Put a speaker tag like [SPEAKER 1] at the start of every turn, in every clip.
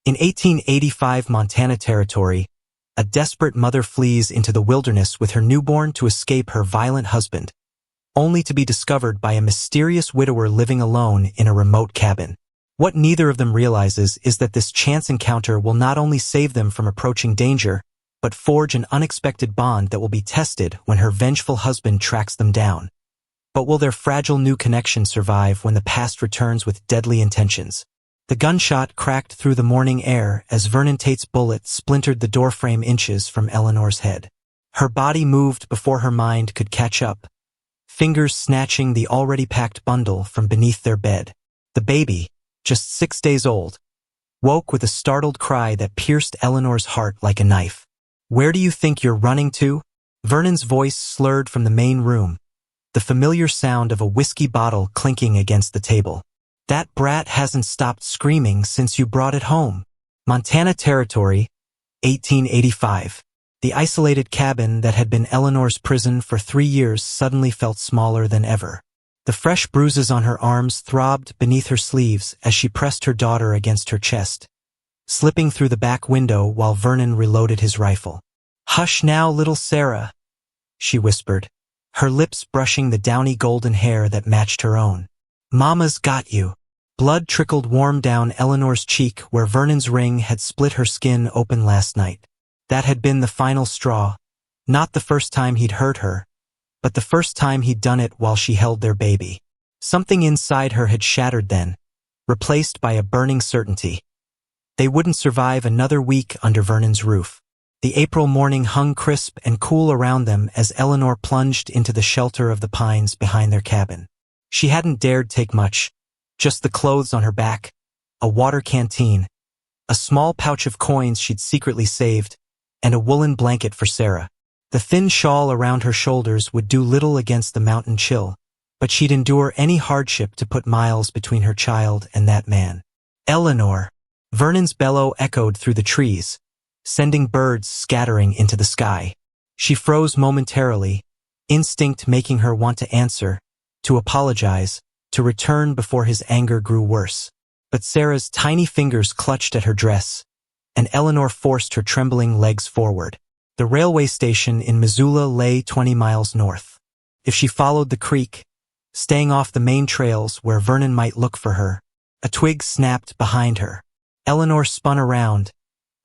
[SPEAKER 1] In 1885 Montana Territory, a desperate mother flees into the wilderness with her newborn to escape her violent husband, only to be discovered by a mysterious widower living alone in a remote cabin. What neither of them realizes is that this chance encounter will not only save them from approaching danger, but forge an unexpected bond that will be tested when her vengeful husband tracks them down. But will their fragile new connection survive when the past returns with deadly intentions? The gunshot cracked through the morning air as Vernon Tate's bullet splintered the doorframe inches from Eleanor's head. Her body moved before her mind could catch up, fingers snatching the already packed bundle from beneath their bed. The baby, just 6 days old, woke with a startled cry that pierced Eleanor's heart like a knife. "Where do you think you're running to?" Vernon's voice slurred from the main room, the familiar sound of a whiskey bottle clinking against the table. "That brat hasn't stopped screaming since you brought it home." Montana Territory, 1885. The isolated cabin that had been Eleanor's prison for 3 years suddenly felt smaller than ever. The fresh bruises on her arms throbbed beneath her sleeves as she pressed her daughter against her chest, slipping through the back window while Vernon reloaded his rifle. "Hush now, little Sarah," she whispered, her lips brushing the downy golden hair that matched her own. "Mama's got you." Blood trickled warm down Eleanor's cheek where Vernon's ring had split her skin open last night. That had been the final straw, not the first time he'd hurt her, but the first time he'd done it while she held their baby. Something inside her had shattered then, replaced by a burning certainty. They wouldn't survive another week under Vernon's roof. The April morning hung crisp and cool around them as Eleanor plunged into the shelter of the pines behind their cabin. She hadn't dared take much, just the clothes on her back, a water canteen, a small pouch of coins she'd secretly saved, and a woolen blanket for Sarah. The thin shawl around her shoulders would do little against the mountain chill, but she'd endure any hardship to put miles between her child and that man. "Eleanor!" Vernon's bellow echoed through the trees, sending birds scattering into the sky. She froze momentarily, instinct making her want to answer, to apologize, to return before his anger grew worse. But Sarah's tiny fingers clutched at her dress, and Eleanor forced her trembling legs forward. The railway station in Missoula lay 20 miles north. If she followed the creek, staying off the main trails where Vernon might look for her, a twig snapped behind her. Eleanor spun around,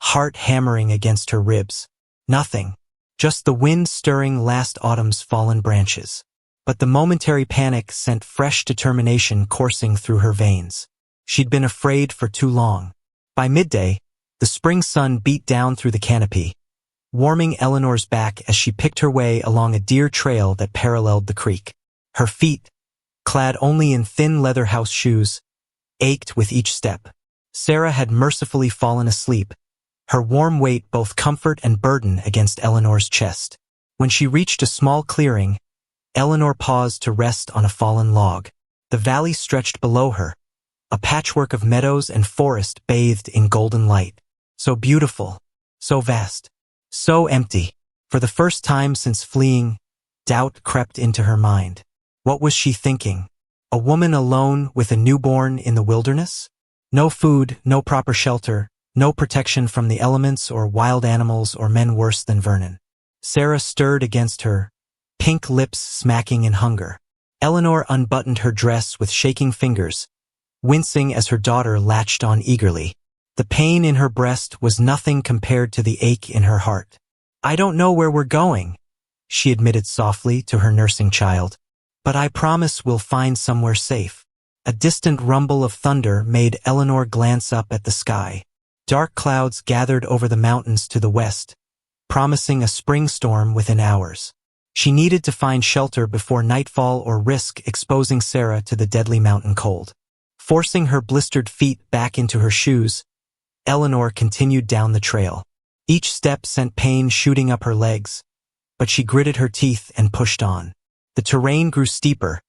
[SPEAKER 1] heart hammering against her ribs. Nothing, just the wind stirring last autumn's fallen branches. But the momentary panic sent fresh determination coursing through her veins. She'd been afraid for too long. By midday, the spring sun beat down through the canopy, warming Eleanor's back as she picked her way along a deer trail that paralleled the creek. Her feet, clad only in thin leather house shoes, ached with each step. Sarah had mercifully fallen asleep, her warm weight both comfort and burden against Eleanor's chest. When she reached a small clearing, Eleanor paused to rest on a fallen log. The valley stretched below her, a patchwork of meadows and forest bathed in golden light. So beautiful, so vast, so empty. For the first time since fleeing, doubt crept into her mind. What was she thinking? A woman alone with a newborn in the wilderness? No food, no proper shelter, no protection from the elements or wild animals or men worse than Vernon. Sarah stirred against her, pink lips smacking in hunger. Eleanor unbuttoned her dress with shaking fingers, wincing as her daughter latched on eagerly. The pain in her breast was nothing compared to the ache in her heart. "I don't know where we're going," she admitted softly to her nursing child, "but I promise we'll find somewhere safe." A distant rumble of thunder made Eleanor glance up at the sky. Dark clouds gathered over the mountains to the west, promising a spring storm within hours. She needed to find shelter before nightfall or risk exposing Sarah to the deadly mountain cold. Forcing her blistered feet back into her shoes, Eleanor continued down the trail. Each step sent pain shooting up her legs, but she gritted her teeth and pushed on. The terrain grew steeper,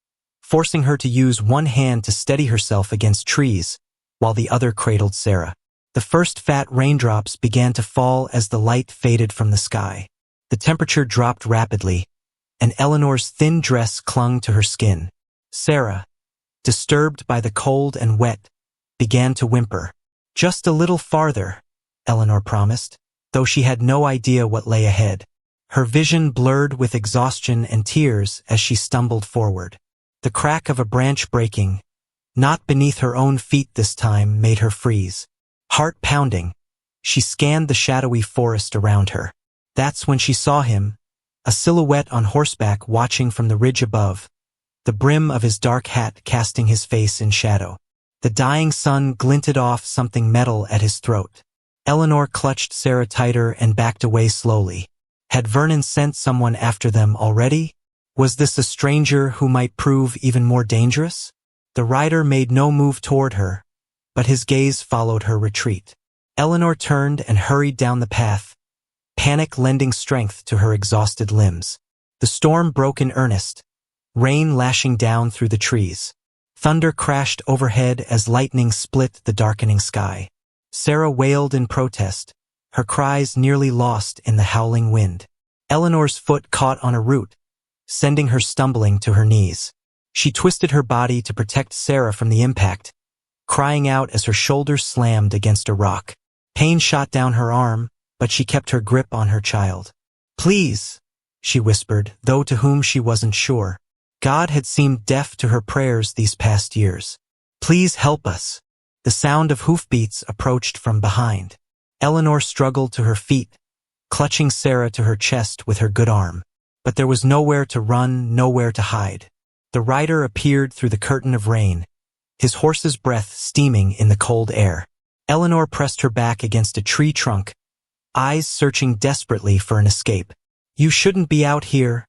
[SPEAKER 1] forcing her to use one hand to steady herself against trees, while the other cradled Sarah. The first fat raindrops began to fall as the light faded from the sky. The temperature dropped rapidly, and Eleanor's thin dress clung to her skin. Sarah, disturbed by the cold and wet, began to whimper. Just a little farther, Eleanor promised, though she had no idea what lay ahead. Her vision blurred with exhaustion and tears as she stumbled forward. The crack of a branch breaking, not beneath her own feet this time, made her freeze. Heart pounding, she scanned the shadowy forest around her. That's when she saw him, a silhouette on horseback watching from the ridge above, the brim of his dark hat casting his face in shadow. The dying sun glinted off something metal at his throat. Eleanor clutched Sarah tighter and backed away slowly. Had Vernon sent someone after them already? Was this a stranger who might prove even more dangerous? The rider made no move toward her, but his gaze followed her retreat. Eleanor turned and hurried down the path, panic lending strength to her exhausted limbs. The storm broke in earnest, rain lashing down through the trees. Thunder crashed overhead as lightning split the darkening sky. Sarah wailed in protest, her cries nearly lost in the howling wind. Eleanor's foot caught on a root, sending her stumbling to her knees. She twisted her body to protect Sarah from the impact, crying out as her shoulders slammed against a rock. Pain shot down her arm, but she kept her grip on her child. "Please," she whispered, though to whom she wasn't sure. God had seemed deaf to her prayers these past years. "Please help us." The sound of hoofbeats approached from behind. Eleanor struggled to her feet, clutching Sarah to her chest with her good arm. But there was nowhere to run, nowhere to hide. The rider appeared through the curtain of rain, his horse's breath steaming in the cold air. Eleanor pressed her back against a tree trunk, eyes searching desperately for an escape. "You shouldn't be out here,"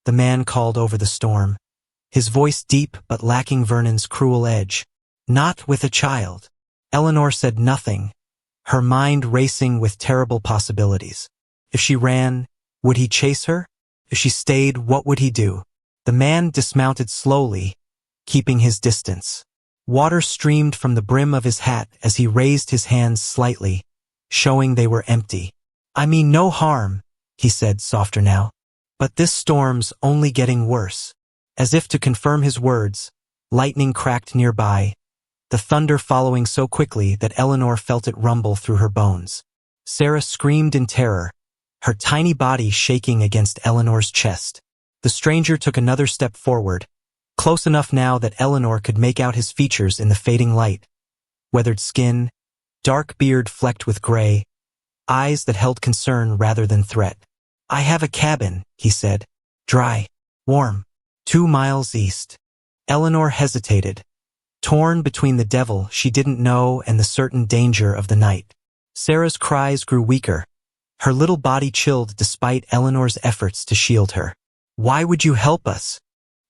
[SPEAKER 1] the man called over the storm, his voice deep but lacking Vernon's cruel edge. "Not with a child." Eleanor said nothing, her mind racing with terrible possibilities. If she ran, would he chase her? If she stayed, what would he do? The man dismounted slowly, keeping his distance. Water streamed from the brim of his hat as he raised his hands slightly, showing they were empty. "I mean no harm," he said, softer now. "But this storm's only getting worse." As if to confirm his words, lightning cracked nearby, the thunder following so quickly that Eleanor felt it rumble through her bones. Sarah screamed in terror, her tiny body shaking against Eleanor's chest. The stranger took another step forward, close enough now that Eleanor could make out his features in the fading light. Weathered skin, dark beard flecked with gray, eyes that held concern rather than threat. "I have a cabin," he said. "Dry, warm, 2 miles east." Eleanor hesitated, torn between the devil she didn't know and the certain danger of the night. Sarah's cries grew weaker, her little body chilled despite Eleanor's efforts to shield her. "Why would you help us?"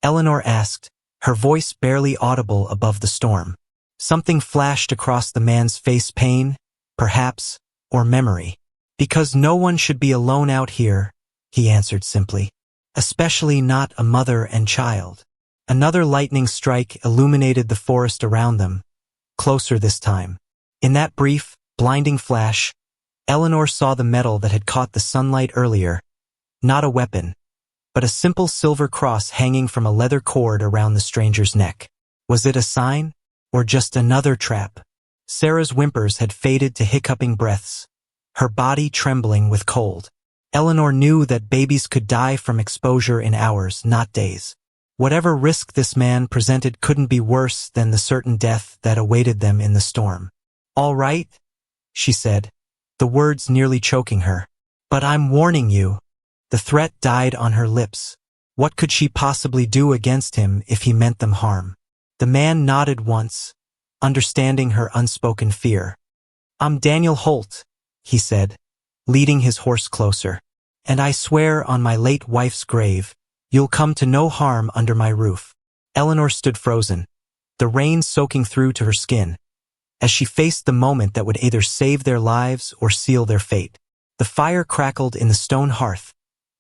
[SPEAKER 1] Eleanor asked, her voice barely audible above the storm. Something flashed across the man's face, pain, perhaps, or memory. "Because no one should be alone out here," he answered simply. "Especially not a mother and child." Another lightning strike illuminated the forest around them, closer this time. In that brief, blinding flash, Eleanor saw the metal that had caught the sunlight earlier. Not a weapon, but a simple silver cross hanging from a leather cord around the stranger's neck. Was it a sign, or just another trap? Sarah's whimpers had faded to hiccuping breaths, her body trembling with cold. Eleanor knew that babies could die from exposure in hours, not days. Whatever risk this man presented couldn't be worse than the certain death that awaited them in the storm. "All right," she said, the words nearly choking her. "But I'm warning you." The threat died on her lips. What could she possibly do against him if he meant them harm? The man nodded once, understanding her unspoken fear. "I'm Daniel Holt," he said, leading his horse closer. "And I swear on my late wife's grave, you'll come to no harm under my roof." Eleanor stood frozen, the rain soaking through to her skin, as she faced the moment that would either save their lives or seal their fate. The fire crackled in the stone hearth,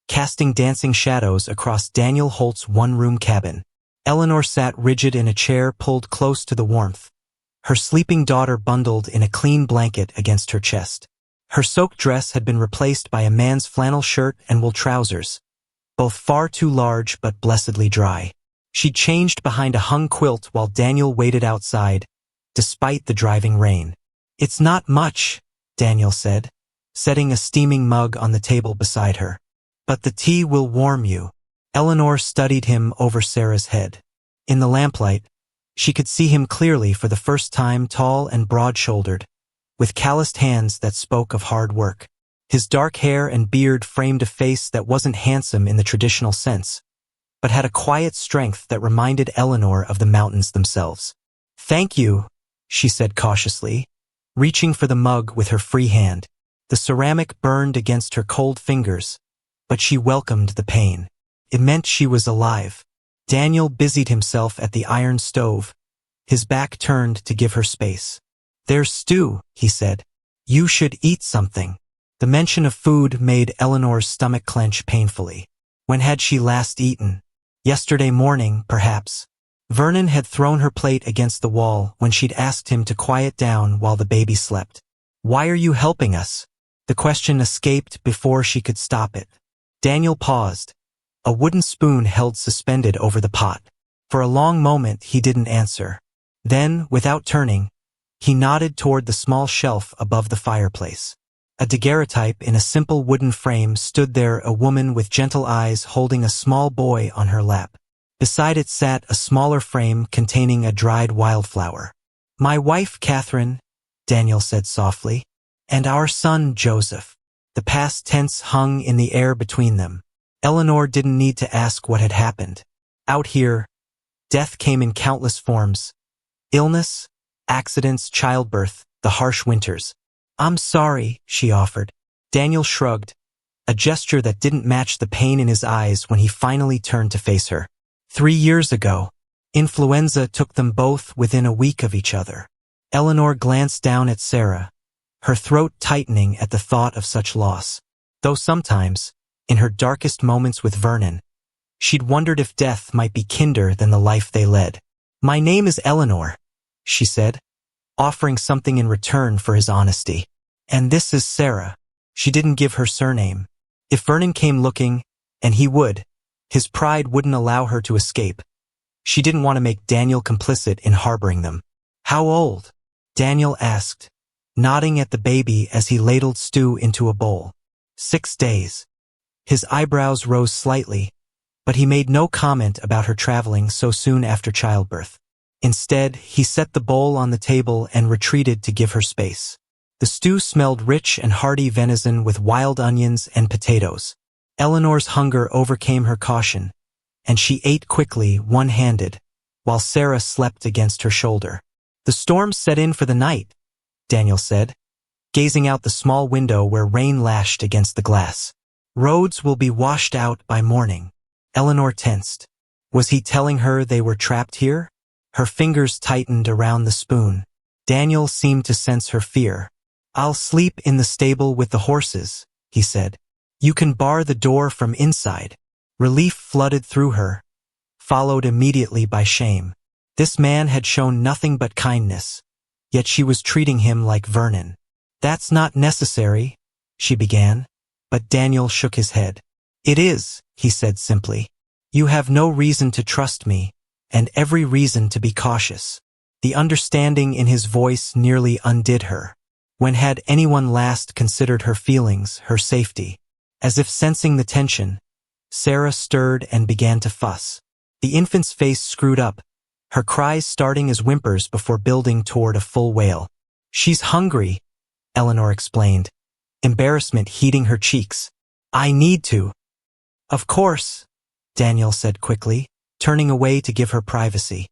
[SPEAKER 1] casting dancing shadows across Daniel Holt's one-room cabin. Eleanor sat rigid in a chair pulled close to the warmth, her sleeping daughter bundled in a clean blanket against her chest. Her soaked dress had been replaced by a man's flannel shirt and wool trousers, both far too large but blessedly dry. She'd changed behind a hung quilt while Daniel waited outside, despite the driving rain. It's not much, Daniel said, setting a steaming mug on the table beside her. But the tea will warm you. Eleanor studied him over Sarah's head. In the lamplight, she could see him clearly for the first time, tall and broad-shouldered, with calloused hands that spoke of hard work. His dark hair and beard framed a face that wasn't handsome in the traditional sense, but had a quiet strength that reminded Eleanor of the mountains themselves. "Thank you," she said cautiously, reaching for the mug with her free hand. The ceramic burned against her cold fingers, but she welcomed the pain. It meant she was alive. Daniel busied himself at the iron stove, his back turned to give her space. "There's stew," he said. "You should eat something." The mention of food made Eleanor's stomach clench painfully. When had she last eaten? Yesterday morning, perhaps. Vernon had thrown her plate against the wall when she'd asked him to quiet down while the baby slept. "Why are you helping us?" The question escaped before she could stop it. Daniel paused, a wooden spoon held suspended over the pot. For a long moment he didn't answer. Then, without turning, he nodded toward the small shelf above the fireplace. A daguerreotype in a simple wooden frame stood there, a woman with gentle eyes holding a small boy on her lap. Beside it sat a smaller frame containing a dried wildflower. "My wife, Catherine," Daniel said softly, "and our son, Joseph." The past tense hung in the air between them. Eleanor didn't need to ask what had happened. Out here, death came in countless forms. Illness, accidents, childbirth, the harsh winters. "I'm sorry," she offered. Daniel shrugged, a gesture that didn't match the pain in his eyes when he finally turned to face her. 3 years ago, influenza took them both within a week of each other. Eleanor glanced down at Sarah, her throat tightening at the thought of such loss. Though sometimes, in her darkest moments with Vernon, she'd wondered if death might be kinder than the life they led. "My name is Eleanor," she said, offering something in return for his honesty. "And this is Sarah." She didn't give her surname. If Vernon came looking, and he would, his pride wouldn't allow her to escape. She didn't want to make Daniel complicit in harboring them. "How old?" Daniel asked, nodding at the baby as he ladled stew into a bowl. 6 days. His eyebrows rose slightly, but he made no comment about her traveling so soon after childbirth. Instead, he set the bowl on the table and retreated to give her space. The stew smelled rich and hearty venison with wild onions and potatoes. Eleanor's hunger overcame her caution, and she ate quickly, one-handed, while Sarah slept against her shoulder. "The storm set in for the night," Daniel said, gazing out the small window where rain lashed against the glass. "Roads will be washed out by morning." Eleanor tensed. Was he telling her they were trapped here? Her fingers tightened around the spoon. Daniel seemed to sense her fear. "I'll sleep in the stable with the horses," he said. "You can bar the door from inside." Relief flooded through her, followed immediately by shame. This man had shown nothing but kindness, yet she was treating him like Vernon. "That's not necessary," she began, but Daniel shook his head. "It is," he said simply. "You have no reason to trust me, and every reason to be cautious." The understanding in his voice nearly undid her. When had anyone last considered her feelings, her safety? As if sensing the tension, Sarah stirred and began to fuss. The infant's face screwed up, her cries starting as whimpers before building toward a full wail. "She's hungry," Eleanor explained, embarrassment heating her cheeks. "I need to." "Of course," Daniel said quickly, turning away to give her privacy.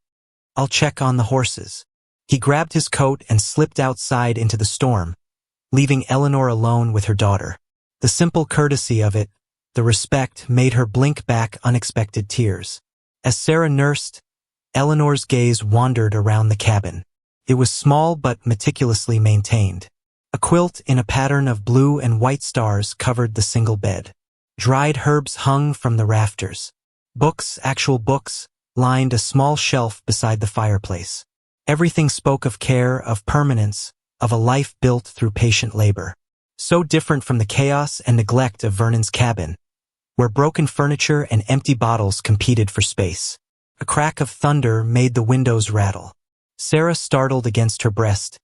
[SPEAKER 1] "I'll check on the horses." He grabbed his coat and slipped outside into the storm, leaving Eleanor alone with her daughter. The simple courtesy of it, the respect, made her blink back unexpected tears. As Sarah nursed, Eleanor's gaze wandered around the cabin. It was small but meticulously maintained. A quilt in a pattern of blue and white stars covered the single bed. Dried herbs hung from the rafters. Books, actual books, lined a small shelf beside the fireplace. Everything spoke of care, of permanence, of a life built through patient labor. So different from the chaos and neglect of Vernon's cabin, where broken furniture and empty bottles competed for space. A crack of thunder made the windows rattle. Sarah startled against her breast,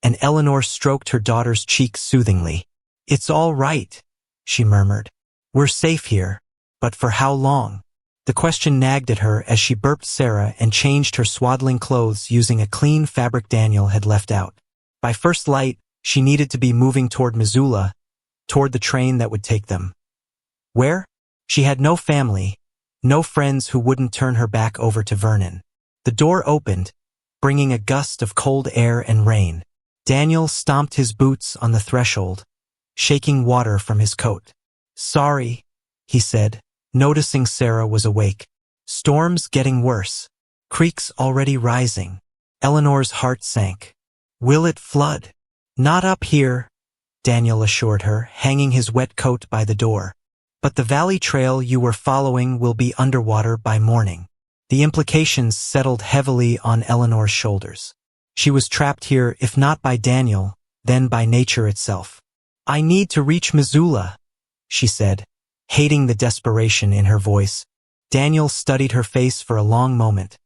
[SPEAKER 1] and Eleanor stroked her daughter's cheek soothingly. "It's all right," she murmured. "We're safe here. But for how long?" The question nagged at her as she burped Sarah and changed her swaddling clothes using a clean fabric Daniel had left out. By first light, she needed to be moving toward Missoula, toward the train that would take them. Where? She had no family, no friends who wouldn't turn her back over to Vernon. The door opened, bringing a gust of cold air and rain. Daniel stomped his boots on the threshold, shaking water from his coat. "Sorry," he said, noticing Sarah was awake. "Storm's getting worse. Creek's already rising." Eleanor's heart sank. "Will it flood?" "Not up here," Daniel assured her, hanging his wet coat by the door. "But the valley trail you were following will be underwater by morning." The implications settled heavily on Eleanor's shoulders. She was trapped here, if not by Daniel, then by nature itself. "I need to reach Missoula," she said, hating the desperation in her voice. Daniel studied her face for a long moment,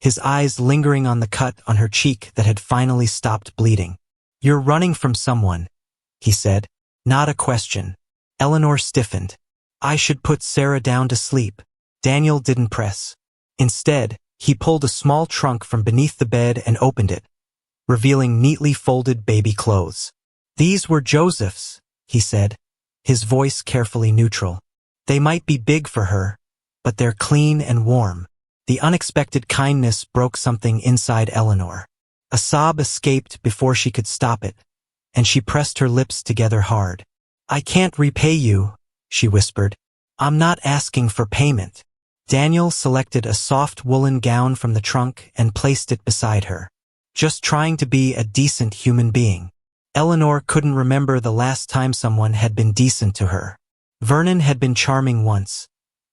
[SPEAKER 1] his eyes lingering on the cut on her cheek that had finally stopped bleeding. "You're running from someone," he said. Not a question. Eleanor stiffened. "I should put Sarah down to sleep." Daniel didn't press. Instead, he pulled a small trunk from beneath the bed and opened it, revealing neatly folded baby clothes. "These were Joseph's," he said, his voice carefully neutral. "They might be big for her, but they're clean and warm." The unexpected kindness broke something inside Eleanor. A sob escaped before she could stop it, and she pressed her lips together hard. "I can't repay you," she whispered. "I'm not asking for payment." Daniel selected a soft woolen gown from the trunk and placed it beside her. "Just trying to be a decent human being." Eleanor couldn't remember the last time someone had been decent to her. Vernon had been charming once,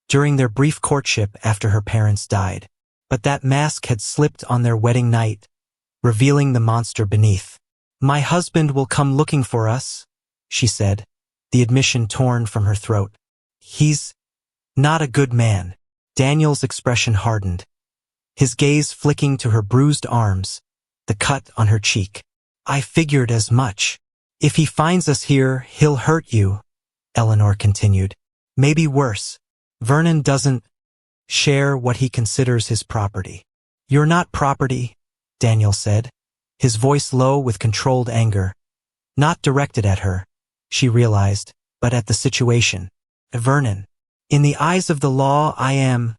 [SPEAKER 1] during their brief courtship after her parents died. But that mask had slipped on their wedding night, revealing the monster beneath. "My husband will come looking for us," she said, the admission torn from her throat. "He's not a good man." Daniel's expression hardened, his gaze flicking to her bruised arms, the cut on her cheek. "I figured as much. If he finds us here, he'll hurt you," Eleanor continued. "Maybe worse. Vernon doesn't share what he considers his property." "You're not property," Daniel said, his voice low with controlled anger. Not directed at her, she realized, but at the situation. "Vernon. In the eyes of the law, I am,"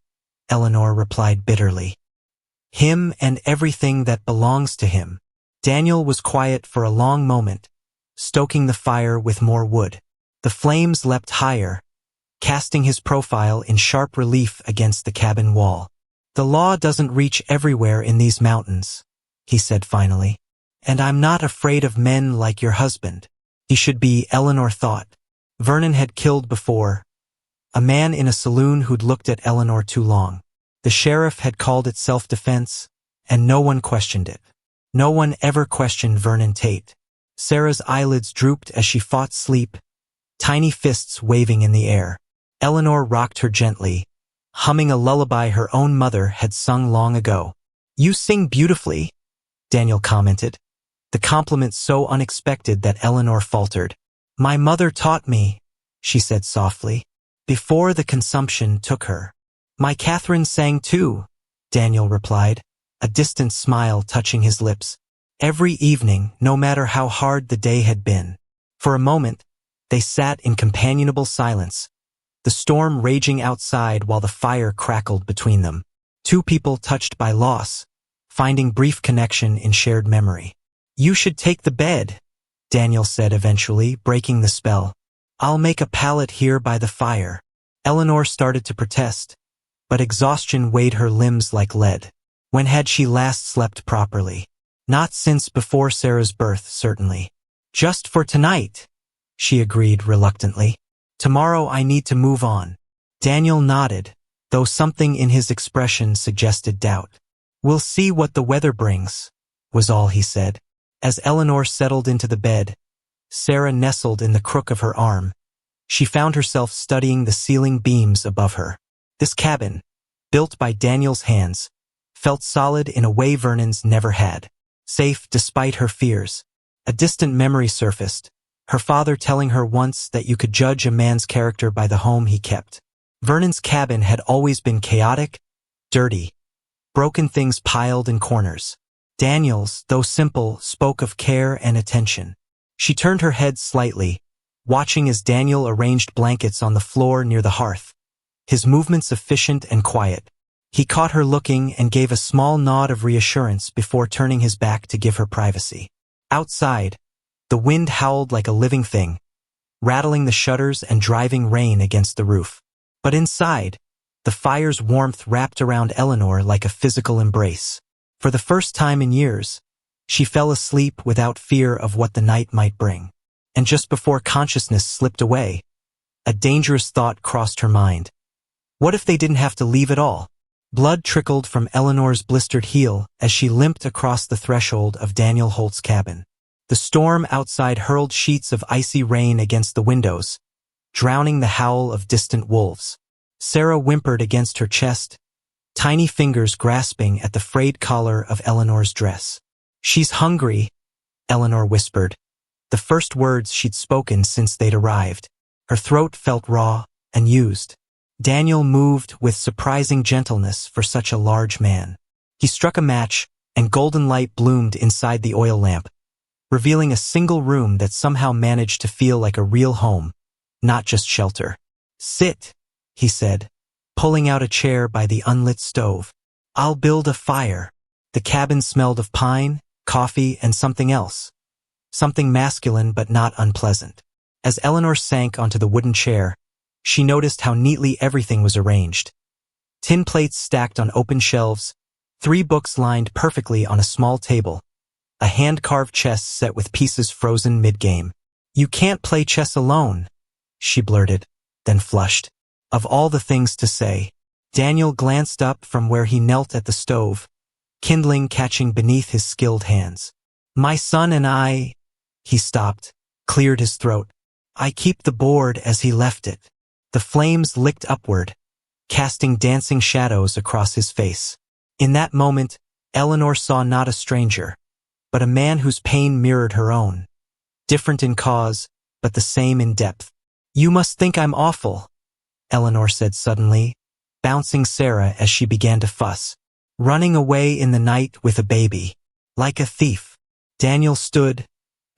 [SPEAKER 1] Eleanor replied bitterly. "Him and everything that belongs to him." Daniel was quiet for a long moment, stoking the fire with more wood. The flames leapt higher, casting his profile in sharp relief against the cabin wall. "The law doesn't reach everywhere in these mountains," he said finally. "And I'm not afraid of men like your husband." He should be, Eleanor thought. Vernon had killed before, a man in a saloon who'd looked at Eleanor too long. The sheriff had called it self-defense, and no one questioned it. No one ever questioned Vernon Tate. Sarah's eyelids drooped as she fought sleep, tiny fists waving in the air. Eleanor rocked her gently, humming a lullaby her own mother had sung long ago. "You sing beautifully," Daniel commented, the compliment so unexpected that Eleanor faltered. "My mother taught me," she said softly, "before the consumption took her." "My Catherine sang too," Daniel replied, a distant smile touching his lips. "Every evening, no matter how hard the day had been." For a moment, they sat in companionable silence, the storm raging outside while the fire crackled between them. Two people touched by loss, finding brief connection in shared memory. "You should take the bed," Daniel said eventually, breaking the spell. "I'll make a pallet here by the fire." Eleanor started to protest, but exhaustion weighed her limbs like lead. When had she last slept properly? Not since before Sarah's birth, certainly. "Just for tonight," she agreed reluctantly. "Tomorrow I need to move on." Daniel nodded, though something in his expression suggested doubt. "We'll see what the weather brings," was all he said. As Eleanor settled into the bed, Sarah nestled in the crook of her arm. She found herself studying the ceiling beams above her. This cabin, built by Daniel's hands, felt solid in a way Vernon's never had. safe despite her fears. A distant memory surfaced, her father telling her once that you could judge a man's character by the home he kept. Vernon's cabin had always been chaotic, dirty, broken things piled in corners. Daniel's, though simple, spoke of care and attention. She turned her head slightly, watching as Daniel arranged blankets on the floor near the hearth, his movements efficient and quiet. He caught her looking and gave a small nod of reassurance before turning his back to give her privacy. Outside, the wind howled like a living thing, rattling the shutters and driving rain against the roof. But inside, the fire's warmth wrapped around Eleanor like a physical embrace. For the first time in years, she fell asleep without fear of what the night might bring. And just before consciousness slipped away, a dangerous thought crossed her mind. What if they didn't have to leave at all? Blood trickled from Eleanor's blistered heel as she limped across the threshold of Daniel Holt's cabin. The storm outside hurled sheets of icy rain against the windows, drowning the howl of distant wolves. Sarah whimpered against her chest, tiny fingers grasping at the frayed collar of Eleanor's dress. "She's hungry," Eleanor whispered, the first words she'd spoken since they'd arrived. Her throat felt raw and used. Daniel moved with surprising gentleness for such a large man. He struck a match, and golden light bloomed inside the oil lamp, revealing a single room that somehow managed to feel like a real home, not just shelter. "Sit," he said, pulling out a chair by the unlit stove. "I'll build a fire." The cabin smelled of pine, coffee, and something else. Something masculine but not unpleasant. As Eleanor sank onto the wooden chair, she noticed how neatly everything was arranged. Tin plates stacked on open shelves, 3 books lined perfectly on a small table, a hand-carved chess set with pieces frozen mid-game. "You can't play chess alone," she blurted, then flushed. Of all the things to say, Daniel glanced up from where he knelt at the stove, kindling catching beneath his skilled hands. "My son and I—" He stopped, cleared his throat. "I keep the board as he left it." The flames licked upward, casting dancing shadows across his face. In that moment, Eleanor saw not a stranger, but a man whose pain mirrored her own. Different in cause, but the same in depth. "You must think I'm awful," Eleanor said suddenly, bouncing Sarah as she began to fuss. "Running away in the night with a baby. Like a thief." Daniel stood,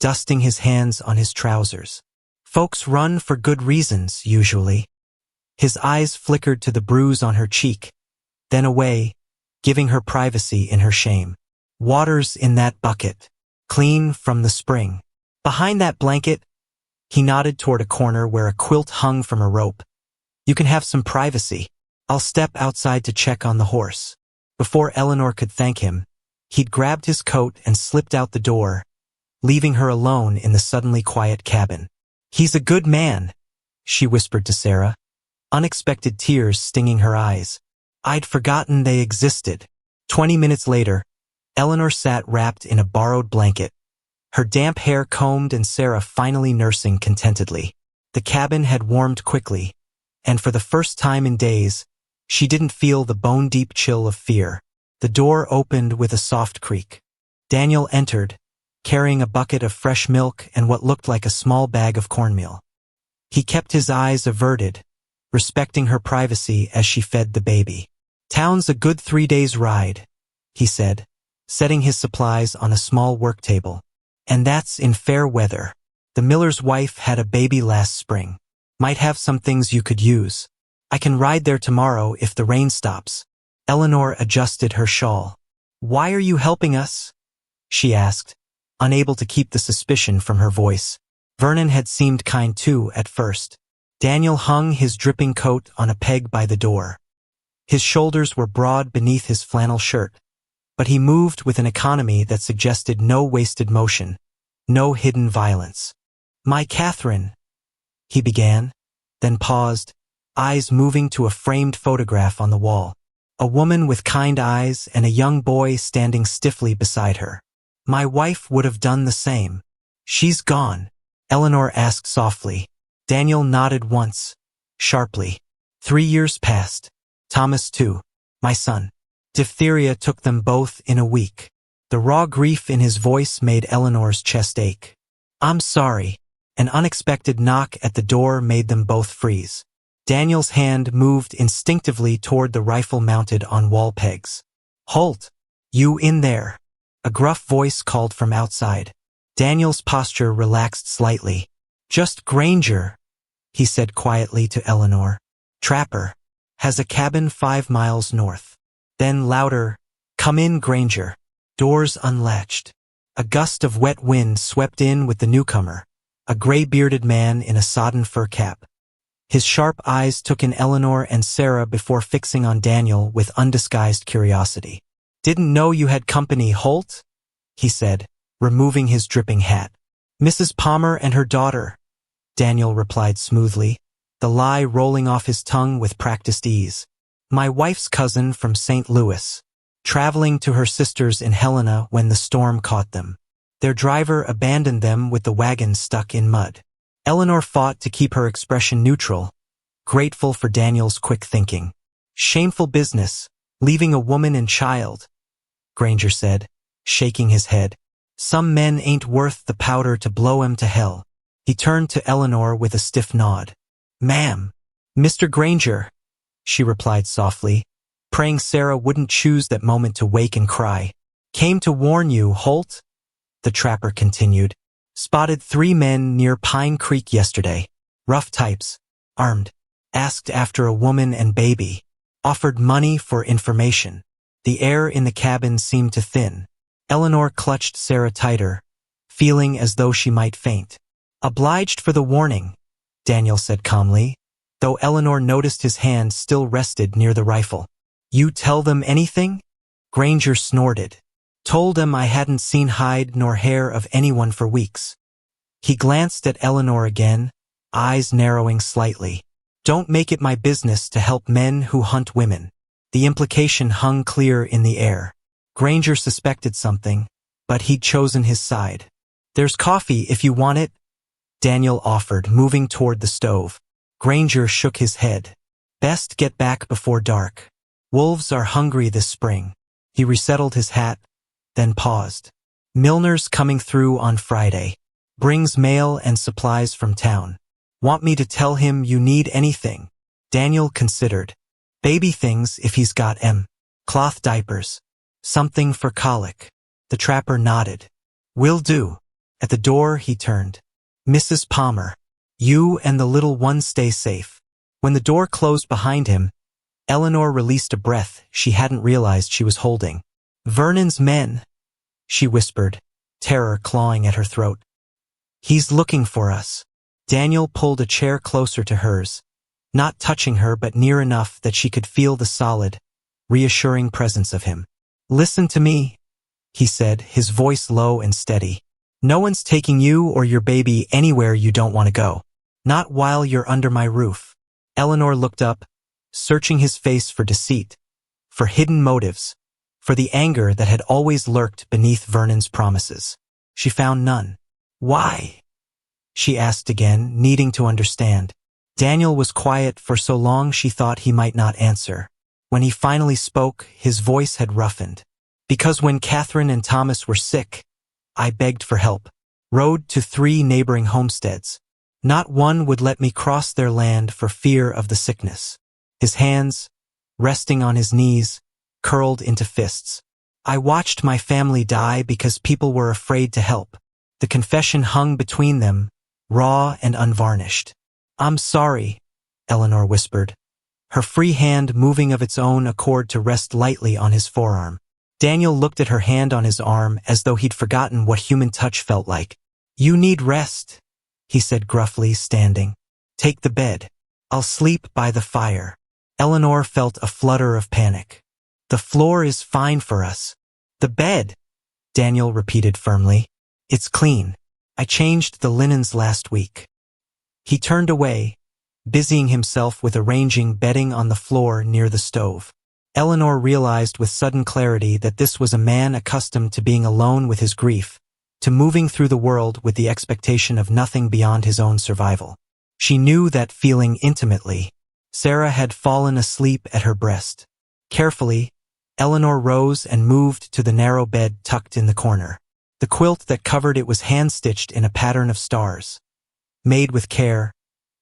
[SPEAKER 1] dusting his hands on his trousers. "Folks run for good reasons, usually." His eyes flickered to the bruise on her cheek, then away, giving her privacy in her shame. "Water's in that bucket, clean from the spring. Behind that blanket," he nodded toward a corner where a quilt hung from a rope. "You can have some privacy. I'll step outside to check on the horse." Before Eleanor could thank him, he'd grabbed his coat and slipped out the door, leaving her alone in the suddenly quiet cabin. "He's a good man," she whispered to Sarah, unexpected tears stinging her eyes. "I'd forgotten they existed." 20 minutes later, Eleanor sat wrapped in a borrowed blanket, her damp hair combed and Sarah finally nursing contentedly. The cabin had warmed quickly, and for the first time in days, she didn't feel the bone-deep chill of fear. The door opened with a soft creak. Daniel entered, carrying a bucket of fresh milk and what looked like a small bag of cornmeal. He kept his eyes averted, respecting her privacy as she fed the baby. "Town's a good 3 days' ride," he said, setting his supplies on a small work table. "And that's in fair weather. The miller's wife had a baby last spring. Might have some things you could use. I can ride there tomorrow if the rain stops." Eleanor adjusted her shawl. "Why are you helping us?" she asked, unable to keep the suspicion from her voice. Vernon had seemed kind too at first. Daniel hung his dripping coat on a peg by the door. His shoulders were broad beneath his flannel shirt, but he moved with an economy that suggested no wasted motion, no hidden violence. "My Catherine," he began, then paused, eyes moving to a framed photograph on the wall. A woman with kind eyes and a young boy standing stiffly beside her. "My wife would have done the same." "She's gone?" Eleanor asked softly. Daniel nodded once, sharply. 3 years passed. Thomas too. My son. Diphtheria took them both in a week. The raw grief in his voice made Eleanor's chest ache. I'm sorry. An unexpected knock at the door made them both freeze. Daniel's hand moved instinctively toward the rifle mounted on wall pegs. Halt! You in there! A gruff voice called from outside. Daniel's posture relaxed slightly. Just Granger, he said quietly to Eleanor. Trapper. Has a cabin 5 miles north. Then louder, come in, Granger. Doors unlatched. A gust of wet wind swept in with the newcomer, a gray-bearded man in a sodden fur cap. His sharp eyes took in Eleanor and Sarah before fixing on Daniel with undisguised curiosity. Didn't know you had company, Holt? He said, removing his dripping hat. Mrs. Palmer and her daughter, Daniel replied smoothly, the lie rolling off his tongue with practiced ease. My wife's cousin from St. Louis. Traveling to her sister's in Helena when the storm caught them. Their driver abandoned them with the wagon stuck in mud. Eleanor fought to keep her expression neutral, grateful for Daniel's quick thinking. Shameful business, leaving a woman and child, Granger said, shaking his head. Some men ain't worth the powder to blow 'em to hell. He turned to Eleanor with a stiff nod. Ma'am. Mr. Granger, she replied softly, praying Sarah wouldn't choose that moment to wake and cry. Came to warn you, Holt, the trapper continued. Spotted 3 men near Pine Creek yesterday. Rough types. Armed. Asked after a woman and baby. Offered money for information. The air in the cabin seemed to thin. Eleanor clutched Sarah tighter, feeling as though she might faint. Obliged for the warning, Daniel said calmly, though Eleanor noticed his hand still rested near the rifle. You tell them anything? Granger snorted. Told him I hadn't seen hide nor hair of anyone for weeks. He glanced at Eleanor again, eyes narrowing slightly. Don't make it my business to help men who hunt women. The implication hung clear in the air. Granger suspected something, but he'd chosen his side. There's coffee if you want it, Daniel offered, moving toward the stove. Granger shook his head. Best get back before dark. Wolves are hungry this spring. He resettled his hat, then paused. Milner's coming through on Friday. Brings mail and supplies from town. Want me to tell him you need anything? Daniel considered. Baby things if he's got 'em. Cloth diapers. Something for colic. The trapper nodded. Will do. At the door he turned. Mrs. Palmer. You and the little one stay safe. When the door closed behind him, Eleanor released a breath she hadn't realized she was holding. Vernon's men, she whispered, terror clawing at her throat. He's looking for us. Daniel pulled a chair closer to hers, not touching her but near enough that she could feel the solid, reassuring presence of him. Listen to me, he said, his voice low and steady. No one's taking you or your baby anywhere you don't want to go. Not while you're under my roof. Eleanor looked up, searching his face for deceit, for hidden motives, for the anger that had always lurked beneath Vernon's promises. She found none. Why? She asked again, needing to understand. Daniel was quiet for so long she thought he might not answer. When he finally spoke, his voice had roughened. Because when Catherine and Thomas were sick, I begged for help. Rode to 3 neighboring homesteads. Not one would let me cross their land for fear of the sickness. His hands, resting on his knees, curled into fists. I watched my family die because people were afraid to help. The confession hung between them, raw and unvarnished. I'm sorry, Eleanor whispered, her free hand moving of its own accord to rest lightly on his forearm. Daniel looked at her hand on his arm as though he'd forgotten what human touch felt like. You need rest, he said gruffly, standing. Take the bed. I'll sleep by the fire. Eleanor felt a flutter of panic. The floor is fine for us. The bed, Daniel repeated firmly. It's clean. I changed the linens last week. He turned away, busying himself with arranging bedding on the floor near the stove. Eleanor realized with sudden clarity that this was a man accustomed to being alone with his grief, to moving through the world with the expectation of nothing beyond his own survival. She knew that feeling intimately. Sarah had fallen asleep at her breast. Carefully, Eleanor rose and moved to the narrow bed tucked in the corner. The quilt that covered it was hand-stitched in a pattern of stars. Made with care,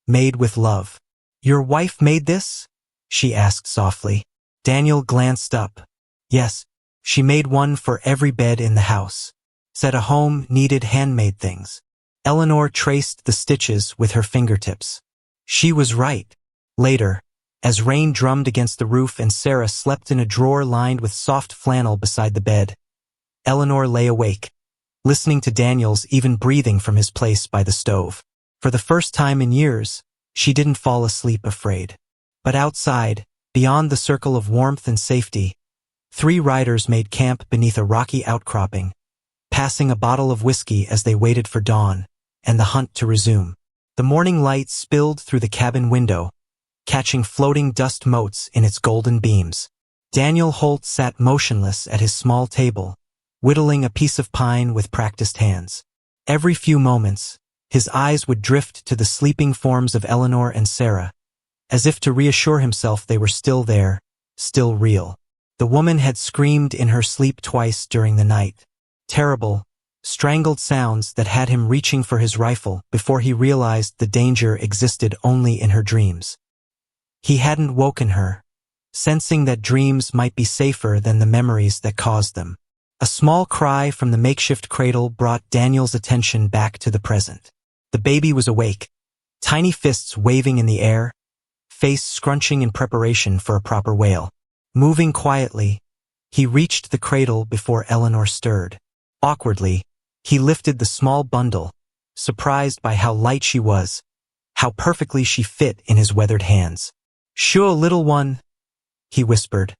[SPEAKER 1] made with love. "Your wife made this?" she asked softly. Daniel glanced up. "Yes, she made one for every bed in the house. Said a home needed handmade things." Eleanor traced the stitches with her fingertips. She was right. Later, as rain drummed against the roof and Sarah slept in a drawer lined with soft flannel beside the bed, Eleanor lay awake, listening to Daniel's even breathing from his place by the stove. For the first time in years, she didn't fall asleep afraid. But outside, beyond the circle of warmth and safety, 3 riders made camp beneath a rocky outcropping, passing a bottle of whiskey as they waited for dawn and the hunt to resume. The morning light spilled through the cabin window, catching floating dust motes in its golden beams. Daniel Holt sat motionless at his small table, whittling a piece of pine with practiced hands. Every few moments, his eyes would drift to the sleeping forms of Eleanor and Sarah, as if to reassure himself they were still there, still real. The woman had screamed in her sleep twice during the night. Terrible, strangled sounds that had him reaching for his rifle before he realized the danger existed only in her dreams. He hadn't woken her, sensing that dreams might be safer than the memories that caused them. A small cry from the makeshift cradle brought Daniel's attention back to the present. The baby was awake, tiny fists waving in the air, face scrunching in preparation for a proper wail. Moving quietly, he reached the cradle before Eleanor stirred. Awkwardly, he lifted the small bundle, surprised by how light she was, how perfectly she fit in his weathered hands. "Sure, little one," he whispered,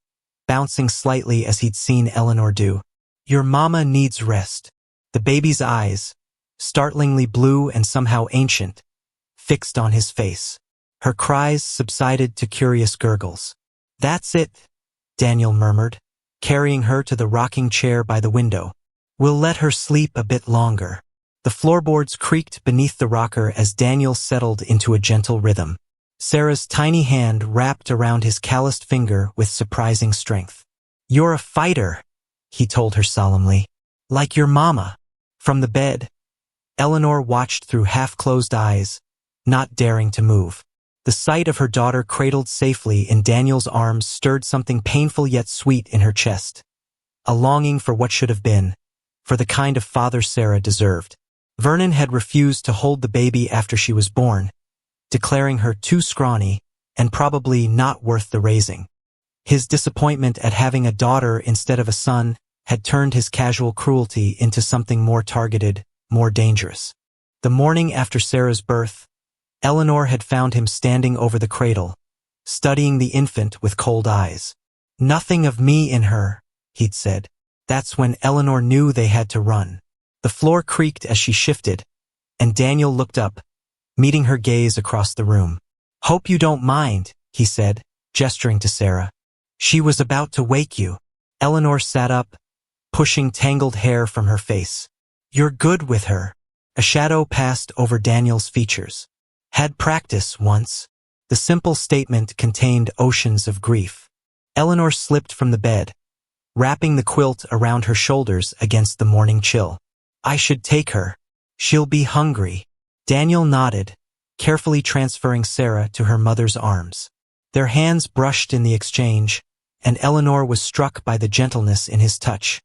[SPEAKER 1] bouncing slightly as he'd seen Eleanor do. "Your mama needs rest." The baby's eyes, startlingly blue and somehow ancient, fixed on his face. Her cries subsided to curious gurgles. "That's it," Daniel murmured, carrying her to the rocking chair by the window. "We'll let her sleep a bit longer." The floorboards creaked beneath the rocker as Daniel settled into a gentle rhythm. Sarah's tiny hand wrapped around his calloused finger with surprising strength. "You're a fighter," he told her solemnly. "Like your mama." From the bed, Eleanor watched through half-closed eyes, not daring to move. The sight of her daughter cradled safely in Daniel's arms stirred something painful yet sweet in her chest. A longing for what should have been, for the kind of father Sarah deserved. Vernon had refused to hold the baby after she was born, declaring her too scrawny and probably not worth the raising. His disappointment at having a daughter instead of a son had turned his casual cruelty into something more targeted, more dangerous. The morning after Sarah's birth, Eleanor had found him standing over the cradle, studying the infant with cold eyes. "Nothing of me in her," he'd said. That's when Eleanor knew they had to run. The floor creaked as she shifted, and Daniel looked up, meeting her gaze across the room. "Hope you don't mind," he said, gesturing to Sarah. "She was about to wake you." Eleanor sat up, pushing tangled hair from her face. "You're good with her." A shadow passed over Daniel's features. "Had practice once." The simple statement contained oceans of grief. Eleanor slipped from the bed, wrapping the quilt around her shoulders against the morning chill. "I should take her. She'll be hungry." Daniel nodded, carefully transferring Sarah to her mother's arms. Their hands brushed in the exchange, and Eleanor was struck by the gentleness in his touch,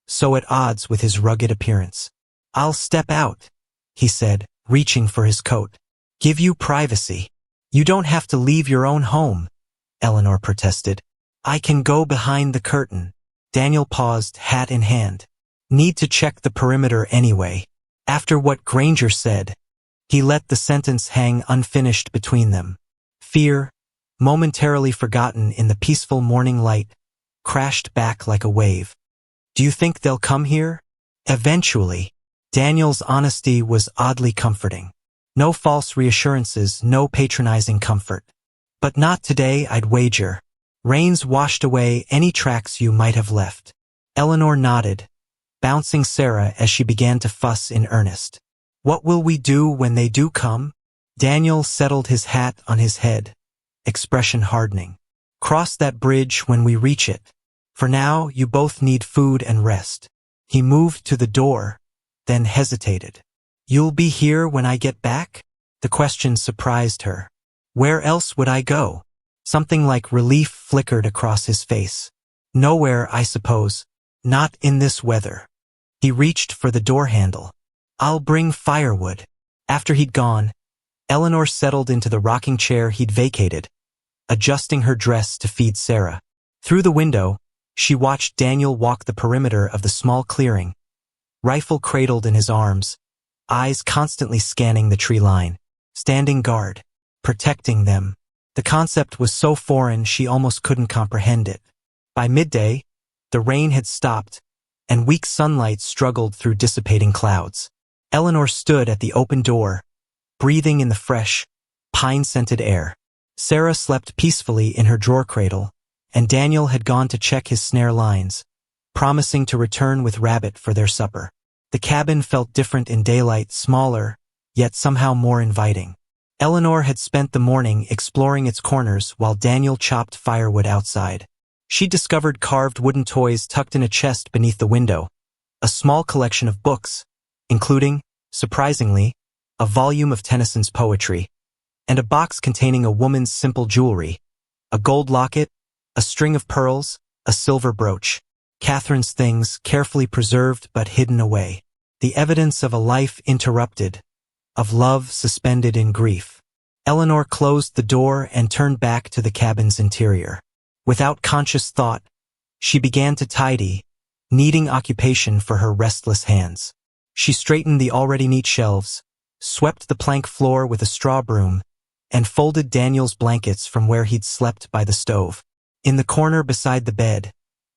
[SPEAKER 1] so at odds with his rugged appearance. "I'll step out," he said, reaching for his coat. "Give you privacy." "You don't have to leave your own home," Eleanor protested. "I can go behind the curtain." Daniel paused, hat in hand. "Need to check the perimeter anyway." After what Granger said, he let the sentence hang unfinished between them. Fear, momentarily forgotten in the peaceful morning light, crashed back like a wave. "Do you think they'll come here?" "Eventually." Daniel's honesty was oddly comforting. No false reassurances, no patronizing comfort. "But not today, I'd wager. Rain's washed away any tracks you might have left." Eleanor nodded, bouncing Sarah as she began to fuss in earnest. "What will we do when they do come?" Daniel settled his hat on his head, expression hardening. "Cross that bridge when we reach it." For now, you both need food and rest." He moved to the door, then hesitated. "You'll be here when I get back?" The question surprised her. "Where else would I go?" Something like relief flickered across his face. "Nowhere, I suppose. Not in this weather." He reached for the door handle. "I'll bring firewood." After he'd gone, Eleanor settled into the rocking chair he'd vacated, adjusting her dress to feed Sarah. Through the window, she watched Daniel walk the perimeter of the small clearing, rifle cradled in his arms, eyes constantly scanning the tree line, standing guard, protecting them. The concept was so foreign she almost couldn't comprehend it. By midday, the rain had stopped, and weak sunlight struggled through dissipating clouds. Eleanor stood at the open door, breathing in the fresh, pine-scented air. Sarah slept peacefully in her drawer cradle, and Daniel had gone to check his snare lines, promising to return with rabbit for their supper. The cabin felt different in daylight, smaller, yet somehow more inviting. Eleanor had spent the morning exploring its corners while Daniel chopped firewood outside. She discovered carved wooden toys tucked in a chest beneath the window, a small collection of books, including, surprisingly, a volume of Tennyson's poetry, and a box containing a woman's simple jewelry, a gold locket, a string of pearls, a silver brooch. Catherine's things, carefully preserved but hidden away. The evidence of a life interrupted, of love suspended in grief. Eleanor closed the door and turned back to the cabin's interior. Without conscious thought, she began to tidy, needing occupation for her restless hands. She straightened the already neat shelves, swept the plank floor with a straw broom, and folded Daniel's blankets from where he'd slept by the stove. In the corner beside the bed,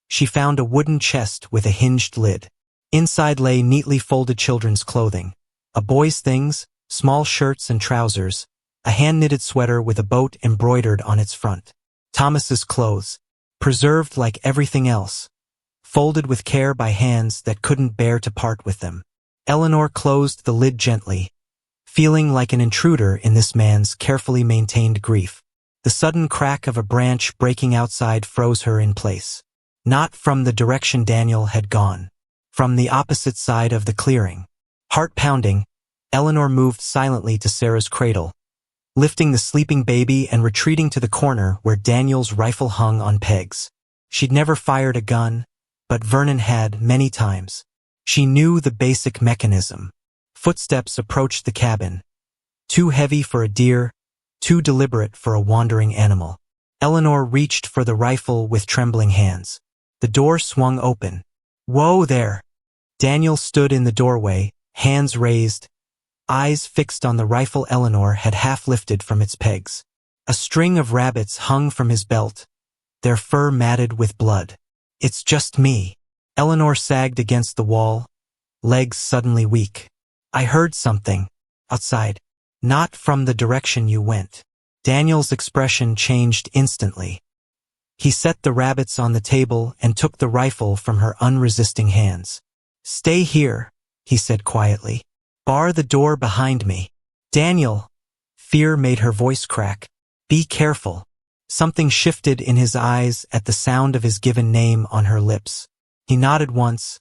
[SPEAKER 1] she found a wooden chest with a hinged lid. Inside lay neatly folded children's clothing, a boy's things, small shirts and trousers, a hand-knitted sweater with a boat embroidered on its front. Thomas's clothes, preserved like everything else, folded with care by hands that couldn't bear to part with them. Eleanor closed the lid gently, feeling like an intruder in this man's carefully maintained grief. The sudden crack of a branch breaking outside froze her in place. Not from the direction Daniel had gone. From the opposite side of the clearing. Heart pounding, Eleanor moved silently to Sarah's cradle, lifting the sleeping baby and retreating to the corner where Daniel's rifle hung on pegs. She'd never fired a gun, but Vernon had many times. She knew the basic mechanism. Footsteps approached the cabin, too heavy for a deer, too deliberate for a wandering animal. Eleanor reached for the rifle with trembling hands. The door swung open. "Whoa there!" Daniel stood in the doorway, hands raised, eyes fixed on the rifle Eleanor had half lifted from its pegs. A string of rabbits hung from his belt, their fur matted with blood. "It's just me." Eleanor sagged against the wall, legs suddenly weak. "I heard something. Outside. Not from the direction you went." Daniel's expression changed instantly. He set the rabbits on the table and took the rifle from her unresisting hands. "Stay here," he said quietly. "Bar the door behind me." "Daniel!" Fear made her voice crack. "Be careful." Something shifted in his eyes at the sound of his given name on her lips. He nodded once,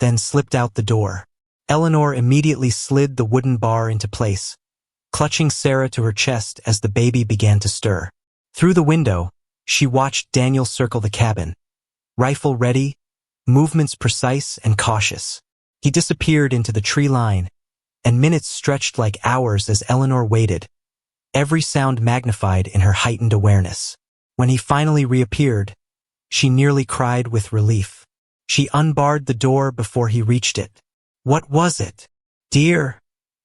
[SPEAKER 1] then slipped out the door. Eleanor immediately slid the wooden bar into place, clutching Sarah to her chest as the baby began to stir. Through the window, she watched Daniel circle the cabin, rifle ready, movements precise and cautious. He disappeared into the tree line, and minutes stretched like hours as Eleanor waited, every sound magnified in her heightened awareness. When he finally reappeared, she nearly cried with relief. She unbarred the door before he reached it. "What was it?" "Deer,"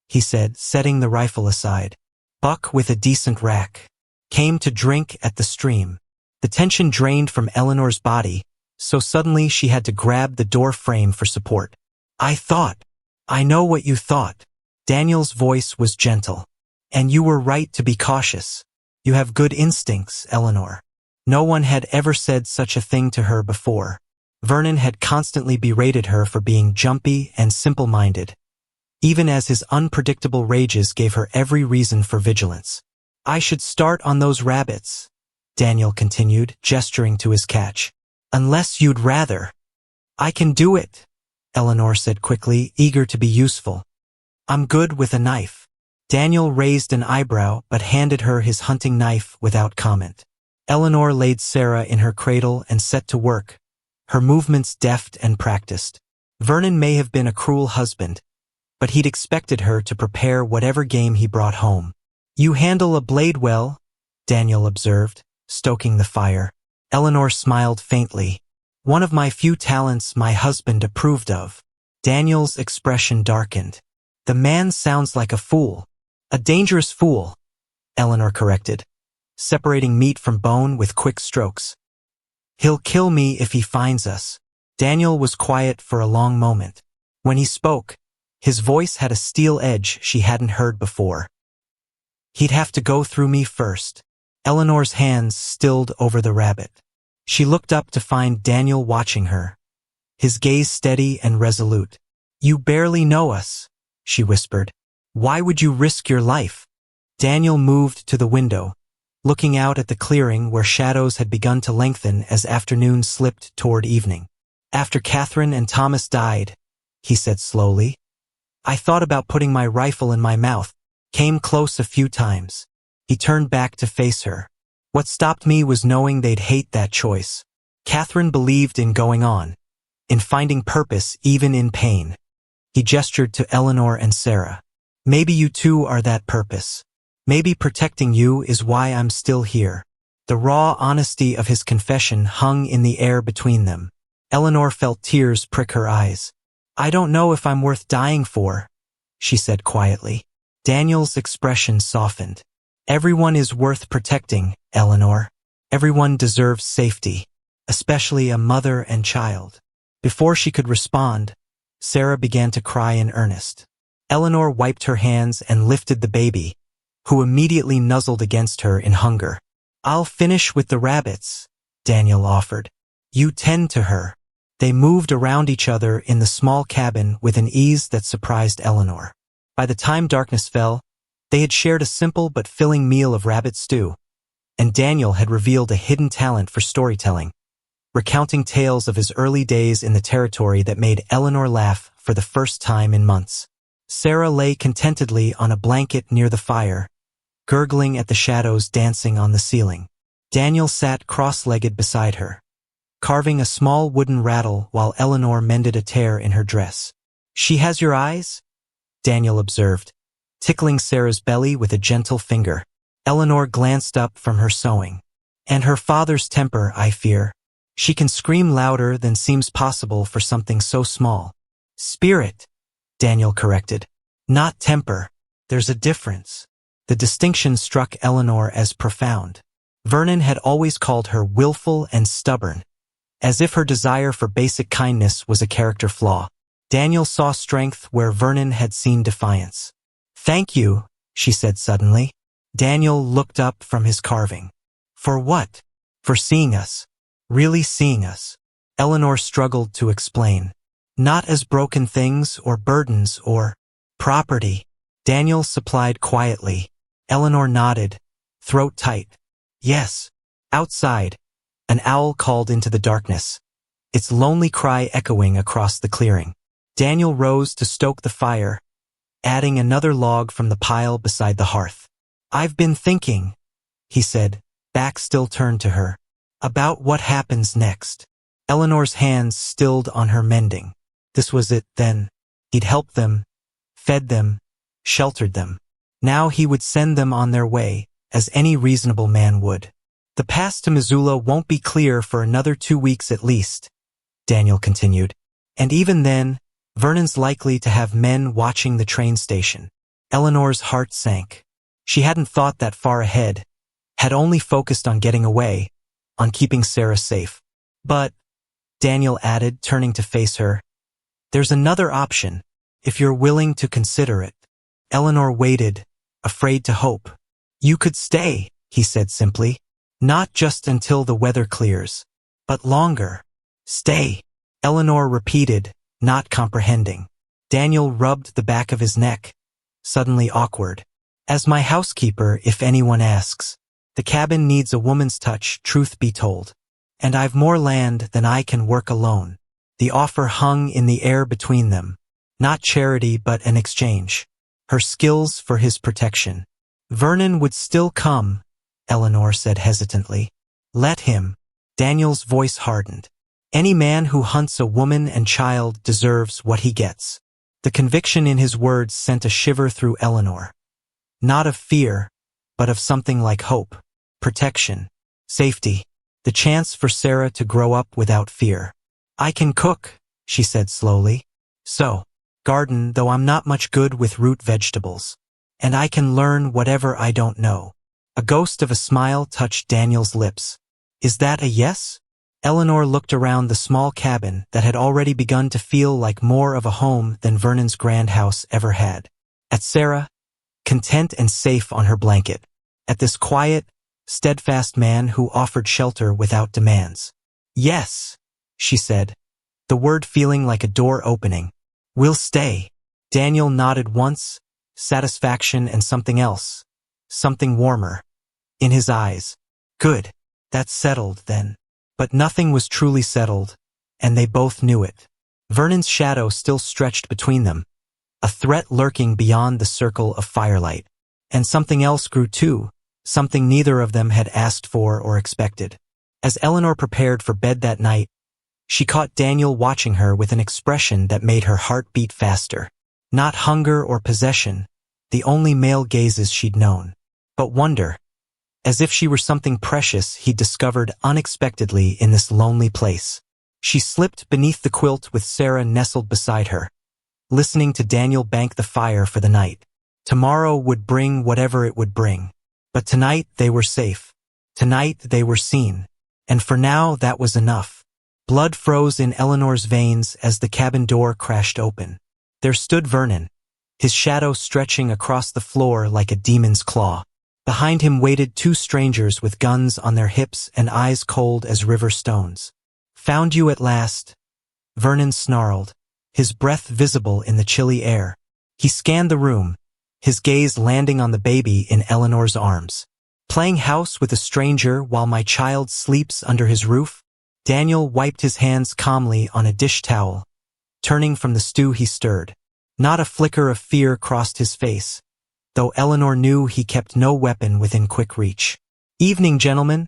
[SPEAKER 1] he said, setting the rifle aside. "Buck with a decent rack. Came to drink at the stream." The tension drained from Eleanor's body, so suddenly she had to grab the door frame for support. I know what you thought." Daniel's voice was gentle. "And you were right to be cautious. You have good instincts, Eleanor." No one had ever said such a thing to her before. Vernon had constantly berated her for being jumpy and simple-minded, even as his unpredictable rages gave her every reason for vigilance. "I should start on those rabbits," Daniel continued, gesturing to his catch. Unless you'd rather. I can do it, Eleanor said quickly, eager to be useful. I'm good with a knife. Daniel raised an eyebrow but handed her his hunting knife without comment. Eleanor laid Sarah in her cradle and set to work, her movements deft and practiced. Vernon may have been a cruel husband, but he'd expected her to prepare whatever game he brought home. You handle a blade well, Daniel observed, stoking the fire. Eleanor smiled faintly. One of my few talents my husband approved of. Daniel's expression darkened. The man sounds like a fool. A dangerous fool, Eleanor corrected, separating meat from bone with quick strokes. He'll kill me if he finds us. Daniel was quiet for a long moment. When he spoke, his voice had a steel edge she hadn't heard before. He'd have to go through me first. Eleanor's hands stilled over the rabbit. She looked up to find Daniel watching her, his gaze steady and resolute. You barely know us, she whispered. Why would you risk your life? Daniel moved to the window, looking out at the clearing where shadows had begun to lengthen as afternoon slipped toward evening. After Catherine and Thomas died, he said slowly, I thought about putting my rifle in my mouth, came close a few times. He turned back to face her. What stopped me was knowing they'd hate that choice. Catherine believed in going on, in finding purpose even in pain. He gestured to Eleanor and Sarah. Maybe you two are that purpose. Maybe protecting you is why I'm still here. The raw honesty of his confession hung in the air between them. Eleanor felt tears prick her eyes. I don't know if I'm worth dying for, she said quietly. Daniel's expression softened. Everyone is worth protecting, Eleanor. Everyone deserves safety, especially a mother and child. Before she could respond, Sarah began to cry in earnest. Eleanor wiped her hands and lifted the baby, who immediately nuzzled against her in hunger. I'll finish with the rabbits, Daniel offered. You tend to her. They moved around each other in the small cabin with an ease that surprised Eleanor. By the time darkness fell, they had shared a simple but filling meal of rabbit stew, and Daniel had revealed a hidden talent for storytelling, recounting tales of his early days in the territory that made Eleanor laugh for the first time in months. Sarah lay contentedly on a blanket near the fire, gurgling at the shadows dancing on the ceiling. Daniel sat cross-legged beside her, carving a small wooden rattle while Eleanor mended a tear in her dress. She has your eyes? Daniel observed, tickling Sarah's belly with a gentle finger. Eleanor glanced up from her sewing. And her father's temper, I fear. She can scream louder than seems possible for something so small. Spirit, Daniel corrected. Not temper. There's a difference. The distinction struck Eleanor as profound. Vernon had always called her willful and stubborn, as if her desire for basic kindness was a character flaw. Daniel saw strength where Vernon had seen defiance. Thank you, she said suddenly. Daniel looked up from his carving. For what? For seeing us. Really seeing us. Eleanor struggled to explain. Not as broken things or burdens or property. Daniel supplied quietly. Eleanor nodded, throat tight. Yes. Outside, an owl called into the darkness, its lonely cry echoing across the clearing. Daniel rose to stoke the fire, adding another log from the pile beside the hearth. I've been thinking, he said, back still turned to her, about what happens next. Eleanor's hands stilled on her mending. This was it, then. He'd helped them, fed them, sheltered them. Now he would send them on their way, as any reasonable man would. The path to Missoula won't be clear for another 2 weeks at least, Daniel continued. And even then, Vernon's likely to have men watching the train station. Eleanor's heart sank. She hadn't thought that far ahead, had only focused on getting away, on keeping Sarah safe. But, Daniel added, turning to face her, there's another option, if you're willing to consider it. Eleanor waited, afraid to hope. You could stay, he said simply. Not just until the weather clears, but longer. Stay, Eleanor repeated, not comprehending. Daniel rubbed the back of his neck, suddenly awkward. As my housekeeper, if anyone asks. The cabin needs a woman's touch, truth be told. and I've more land than I can work alone. The offer hung in the air between them. Not charity but an exchange. Her skills for his protection. Vernon would still come, Eleanor said hesitantly. Let him. Daniel's voice hardened. Any man who hunts a woman and child deserves what he gets. The conviction in his words sent a shiver through Eleanor. Not of fear, but of something like hope, protection, safety, the chance for Sarah to grow up without fear. I can cook, she said slowly. So, garden, though I'm not much good with root vegetables. And I can learn whatever I don't know. A ghost of a smile touched Daniel's lips. Is that a yes? Eleanor looked around the small cabin that had already begun to feel like more of a home than Vernon's grand house ever had. At Sarah, content and safe on her blanket. At this quiet, steadfast man who offered shelter without demands. Yes, she said, the word feeling like a door opening. We'll stay. Daniel nodded once, satisfaction and something else, something warmer, in his eyes. Good. That's settled, then. But nothing was truly settled, and they both knew it. Vernon's shadow still stretched between them, a threat lurking beyond the circle of firelight. And something else grew too, something neither of them had asked for or expected. As Eleanor prepared for bed that night, she caught Daniel watching her with an expression that made her heart beat faster. Not hunger or possession, the only male gazes she'd known, but wonder. As if she were something precious he'd discovered unexpectedly in this lonely place. She slipped beneath the quilt with Sarah nestled beside her, listening to Daniel bank the fire for the night. Tomorrow would bring whatever it would bring. But tonight they were safe. Tonight they were seen. And for now that was enough. Blood froze in Eleanor's veins as the cabin door crashed open. There stood Vernon, his shadow stretching across the floor like a demon's claw. Behind him waited two strangers with guns on their hips and eyes cold as river stones. Found you at last, Vernon snarled, his breath visible in the chilly air. He scanned the room, his gaze landing on the baby in Eleanor's arms. Playing house with a stranger while my child sleeps under his roof? Daniel wiped his hands calmly on a dish towel, turning from the stew he stirred. Not a flicker of fear crossed his face, though Eleanor knew he kept no weapon within quick reach. Evening, gentlemen,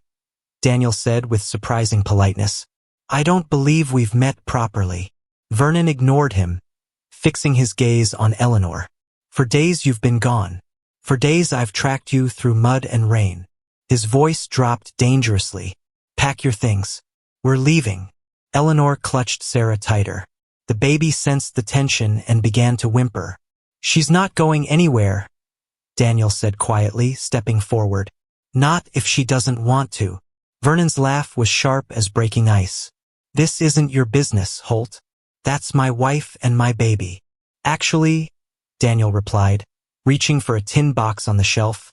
[SPEAKER 1] Daniel said with surprising politeness. I don't believe we've met properly. Vernon ignored him, fixing his gaze on Eleanor. For days you've been gone. For days I've tracked you through mud and rain. His voice dropped dangerously. Pack your things. We're leaving. Eleanor clutched Sarah tighter. The baby sensed the tension and began to whimper. She's not going anywhere, Daniel said quietly, stepping forward. Not if she doesn't want to. Vernon's laugh was sharp as breaking ice. This isn't your business, Holt. That's my wife and my baby. Actually, Daniel replied, reaching for a tin box on the shelf.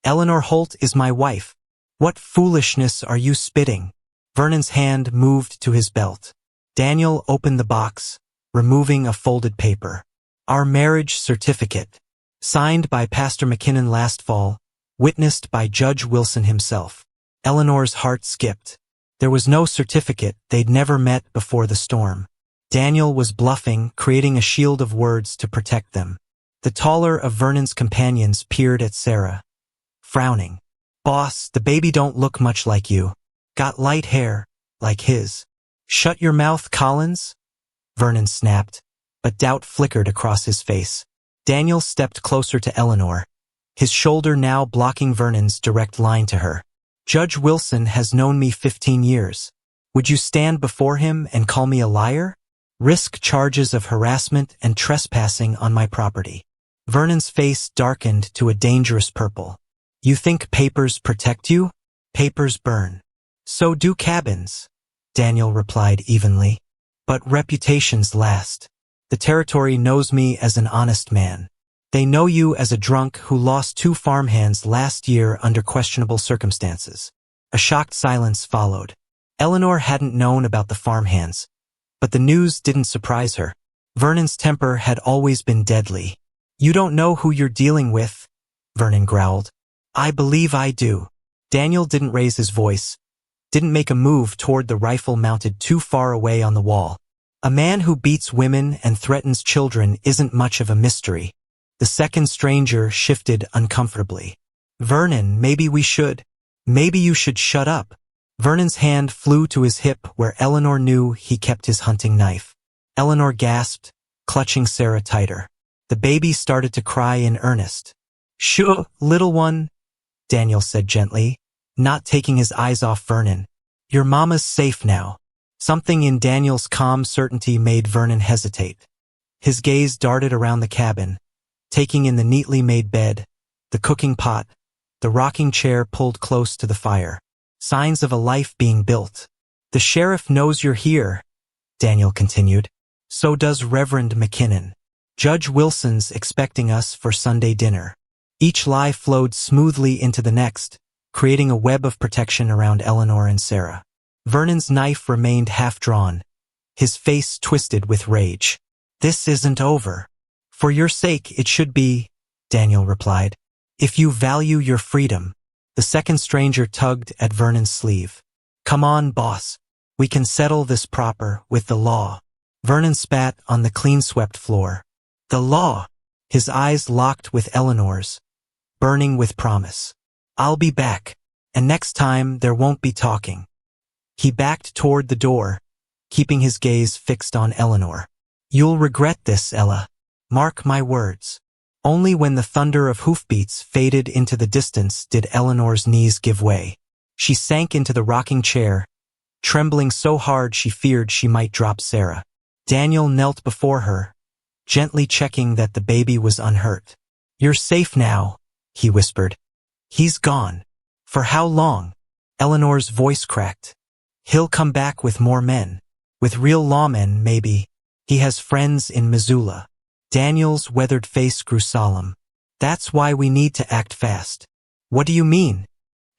[SPEAKER 1] Eleanor Holt is my wife. What foolishness are you spitting? Vernon's hand moved to his belt. Daniel opened the box, removing a folded paper. Our marriage certificate. Signed by Pastor McKinnon last fall, witnessed by Judge Wilson himself. Eleanor's heart skipped. There was no certificate, they'd never met before the storm. Daniel was bluffing, creating a shield of words to protect them. The taller of Vernon's companions peered at Sarah, frowning. Boss, the baby don't look much like you. Got light hair, like his. Shut your mouth, Collins, Vernon snapped, but doubt flickered across his face. Daniel stepped closer to Eleanor, his shoulder now blocking Vernon's direct line to her. Judge Wilson has known me 15 years. Would you stand before him and call me a liar? Risk charges of harassment and trespassing on my property. Vernon's face darkened to a dangerous purple. You think papers protect you? Papers burn. So do cabins, Daniel replied evenly. But reputations last. The territory knows me as an honest man. They know you as a drunk who lost 2 farmhands last year under questionable circumstances. A shocked silence followed. Eleanor hadn't known about the farmhands, but the news didn't surprise her. Vernon's temper had always been deadly. You don't know who you're dealing with, Vernon growled. I believe I do. Daniel didn't raise his voice, didn't make a move toward the rifle mounted too far away on the wall. A man who beats women and threatens children isn't much of a mystery. The second stranger shifted uncomfortably. Vernon, maybe you should shut up. Vernon's hand flew to his hip where Eleanor knew he kept his hunting knife. Eleanor gasped, clutching Sarah tighter. The baby started to cry in earnest. "Shh, little one," Daniel said gently, not taking his eyes off Vernon. "Your mama's safe now." Something in Daniel's calm certainty made Vernon hesitate. His gaze darted around the cabin, taking in the neatly made bed, the cooking pot, the rocking chair pulled close to the fire. Signs of a life being built. "The sheriff knows you're here," Daniel continued. "So does Reverend McKinnon. Judge Wilson's expecting us for Sunday dinner." Each lie flowed smoothly into the next, creating a web of protection around Eleanor and Sarah. Vernon's knife remained half-drawn, his face twisted with rage. "This isn't over." "For your sake, it should be," Daniel replied. "If you value your freedom." The second stranger tugged at Vernon's sleeve. "Come on, boss. We can settle this proper with the law." Vernon spat on the clean-swept floor. "The law?" His eyes locked with Eleanor's, burning with promise. "I'll be back, and next time there won't be talking." He backed toward the door, keeping his gaze fixed on Eleanor. "You'll regret this, Ella. Mark my words." Only when the thunder of hoofbeats faded into the distance did Eleanor's knees give way. She sank into the rocking chair, trembling so hard she feared she might drop Sarah. Daniel knelt before her, gently checking that the baby was unhurt. "You're safe now," he whispered. "He's gone." "For how long?" Eleanor's voice cracked. "He'll come back with more men. With real lawmen, maybe. He has friends in Missoula." Daniel's weathered face grew solemn. "That's why we need to act fast." "What do you mean?"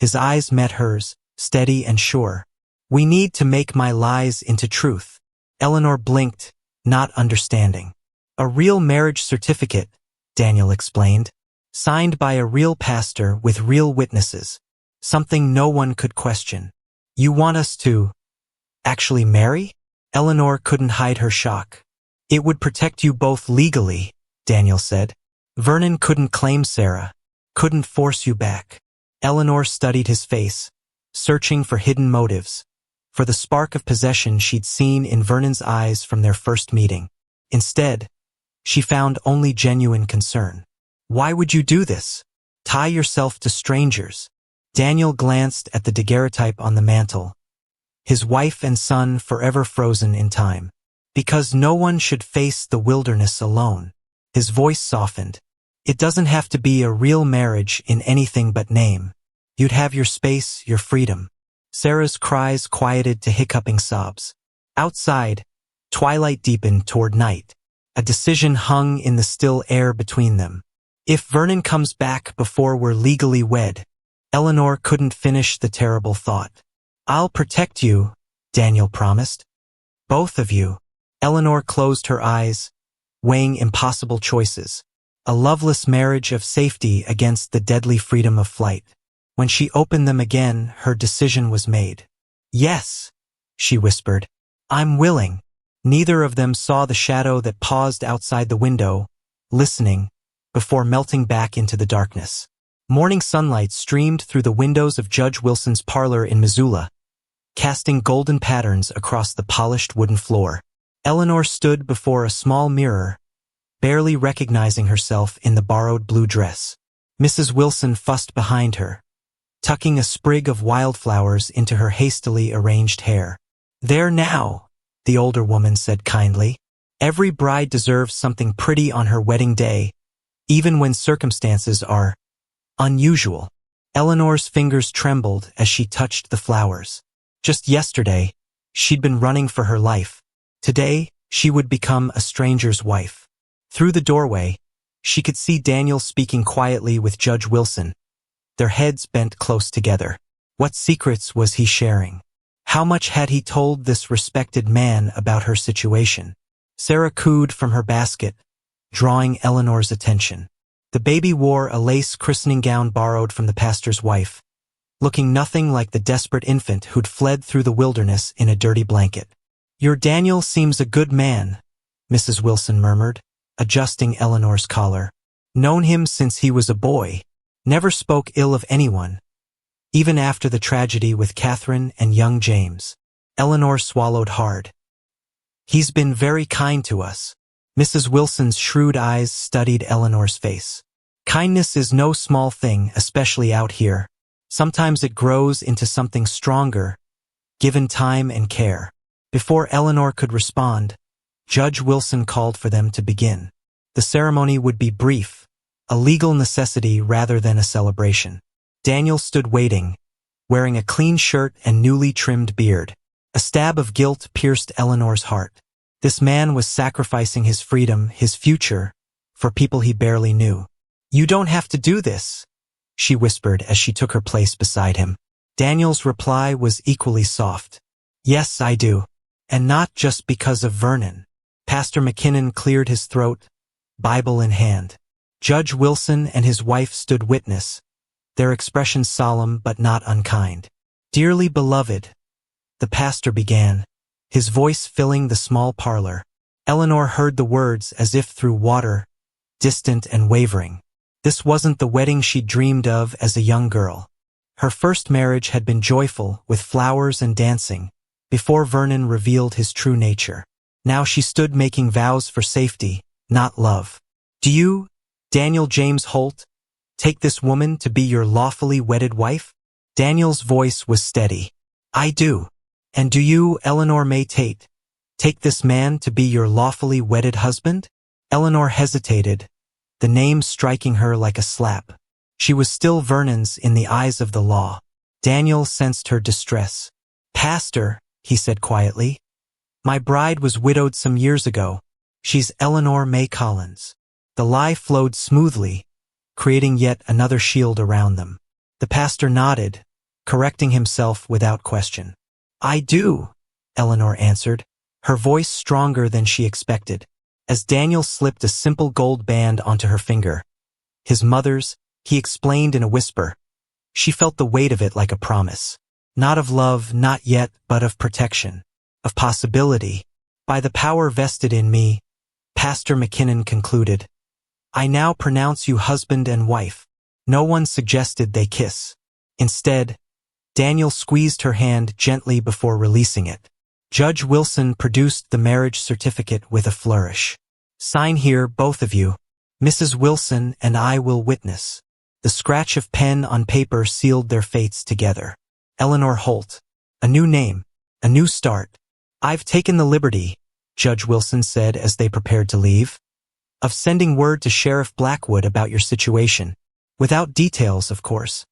[SPEAKER 1] His eyes met hers, steady and sure. "We need to make my lies into truth." Eleanor blinked, not understanding. "A real marriage certificate," Daniel explained. "Signed by a real pastor with real witnesses. Something no one could question." "You want us to actually marry?" Eleanor couldn't hide her shock. "It would protect you both legally," Daniel said. "Vernon couldn't claim Sarah, couldn't force you back." Eleanor studied his face, searching for hidden motives, for the spark of possession she'd seen in Vernon's eyes from their first meeting. Instead, she found only genuine concern. "Why would you do this? Tie yourself to strangers?" Daniel glanced at the daguerreotype on the mantel, his wife and son forever frozen in time. "Because no one should face the wilderness alone." His voice softened. "It doesn't have to be a real marriage in anything but name. You'd have your space, your freedom." Sarah's cries quieted to hiccuping sobs. Outside, twilight deepened toward night. A decision hung in the still air between them. "If Vernon comes back before we're legally wed," Eleanor couldn't finish the terrible thought. "I'll protect you," Daniel promised. "Both of you." Eleanor closed her eyes, weighing impossible choices. A loveless marriage of safety against the deadly freedom of flight. When she opened them again, her decision was made. "Yes," she whispered. "I'm willing." Neither of them saw the shadow that paused outside the window, listening, before melting back into the darkness. Morning sunlight streamed through the windows of Judge Wilson's parlor in Missoula, casting golden patterns across the polished wooden floor. Eleanor stood before a small mirror, barely recognizing herself in the borrowed blue dress. Mrs. Wilson fussed behind her, tucking a sprig of wildflowers into her hastily arranged hair. "There now," the older woman said kindly. "Every bride deserves something pretty on her wedding day, even when circumstances are unusual." Eleanor's fingers trembled as she touched the flowers. Just yesterday, she'd been running for her life. Today, she would become a stranger's wife. Through the doorway, she could see Daniel speaking quietly with Judge Wilson, their heads bent close together. What secrets was he sharing? How much had he told this respected man about her situation? Sarah cooed from her basket, drawing Eleanor's attention. The baby wore a lace christening gown borrowed from the pastor's wife, looking nothing like the desperate infant who'd fled through the wilderness in a dirty blanket. "Your Daniel seems a good man," Mrs. Wilson murmured, adjusting Eleanor's collar. "Known him since he was a boy. Never spoke ill of anyone. Even after the tragedy with Catherine and young James." Eleanor swallowed hard. "He's been very kind to us." Mrs. Wilson's shrewd eyes studied Eleanor's face. "Kindness is no small thing, especially out here. Sometimes it grows into something stronger, given time and care." Before Eleanor could respond, Judge Wilson called for them to begin. The ceremony would be brief, a legal necessity rather than a celebration. Daniel stood waiting, wearing a clean shirt and newly trimmed beard. A stab of guilt pierced Eleanor's heart. This man was sacrificing his freedom, his future, for people he barely knew. "You don't have to do this," she whispered as she took her place beside him. Daniel's reply was equally soft. "Yes, I do. And not just because of Vernon." Pastor McKinnon cleared his throat, Bible in hand. Judge Wilson and his wife stood witness, their expressions solemn but not unkind. "Dearly beloved," the pastor began, his voice filling the small parlor. Eleanor heard the words as if through water, distant and wavering. This wasn't the wedding she'd dreamed of as a young girl. Her first marriage had been joyful, with flowers and dancing, before Vernon revealed his true nature. Now she stood making vows for safety, not love. "Do you, Daniel James Holt, take this woman to be your lawfully wedded wife?" Daniel's voice was steady. "I do." "And do you, Eleanor May Tate, take this man to be your lawfully wedded husband?" Eleanor hesitated, the name striking her like a slap. She was still Vernon's in the eyes of the law. Daniel sensed her distress. "Pastor," he said quietly, "my bride was widowed some years ago. She's Eleanor May Collins." The lie flowed smoothly, creating yet another shield around them. The pastor nodded, correcting himself without question. "I do," Eleanor answered, her voice stronger than she expected, as Daniel slipped a simple gold band onto her finger. "His mother's," he explained in a whisper. She felt the weight of it like a promise. Not of love, not yet, but of protection, of possibility. "By the power vested in me," Pastor McKinnon concluded, "I now pronounce you husband and wife." No one suggested they kiss. Instead, Daniel squeezed her hand gently before releasing it. Judge Wilson produced the marriage certificate with a flourish. "Sign here, both of you. Mrs. Wilson and I will witness." The scratch of pen on paper sealed their fates together. Eleanor Holt. A new name. A new start. "I've taken the liberty," Judge Wilson said as they prepared to leave, "of sending word to Sheriff Blackwood about your situation. Without details, of course,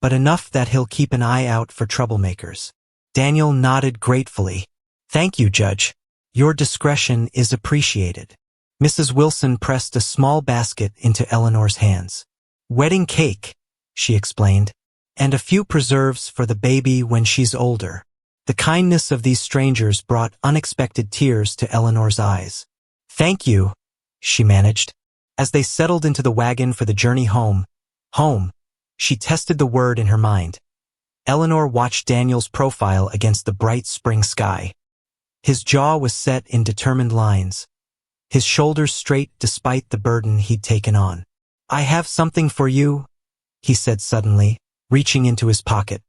[SPEAKER 1] but enough that he'll keep an eye out for troublemakers." Daniel nodded gratefully. "Thank you, Judge. Your discretion is appreciated." Mrs. Wilson pressed a small basket into Eleanor's hands. "Wedding cake," she explained, "and a few preserves for the baby when she's older." The kindness of these strangers brought unexpected tears to Eleanor's eyes. "Thank you," she managed. As they settled into the wagon for the journey home, she tested the word in her mind. Eleanor watched Daniel's profile against the bright spring sky. His jaw was set in determined lines, his shoulders straight despite the burden he'd taken on. "I have something for you," he said suddenly, reaching into his pocket.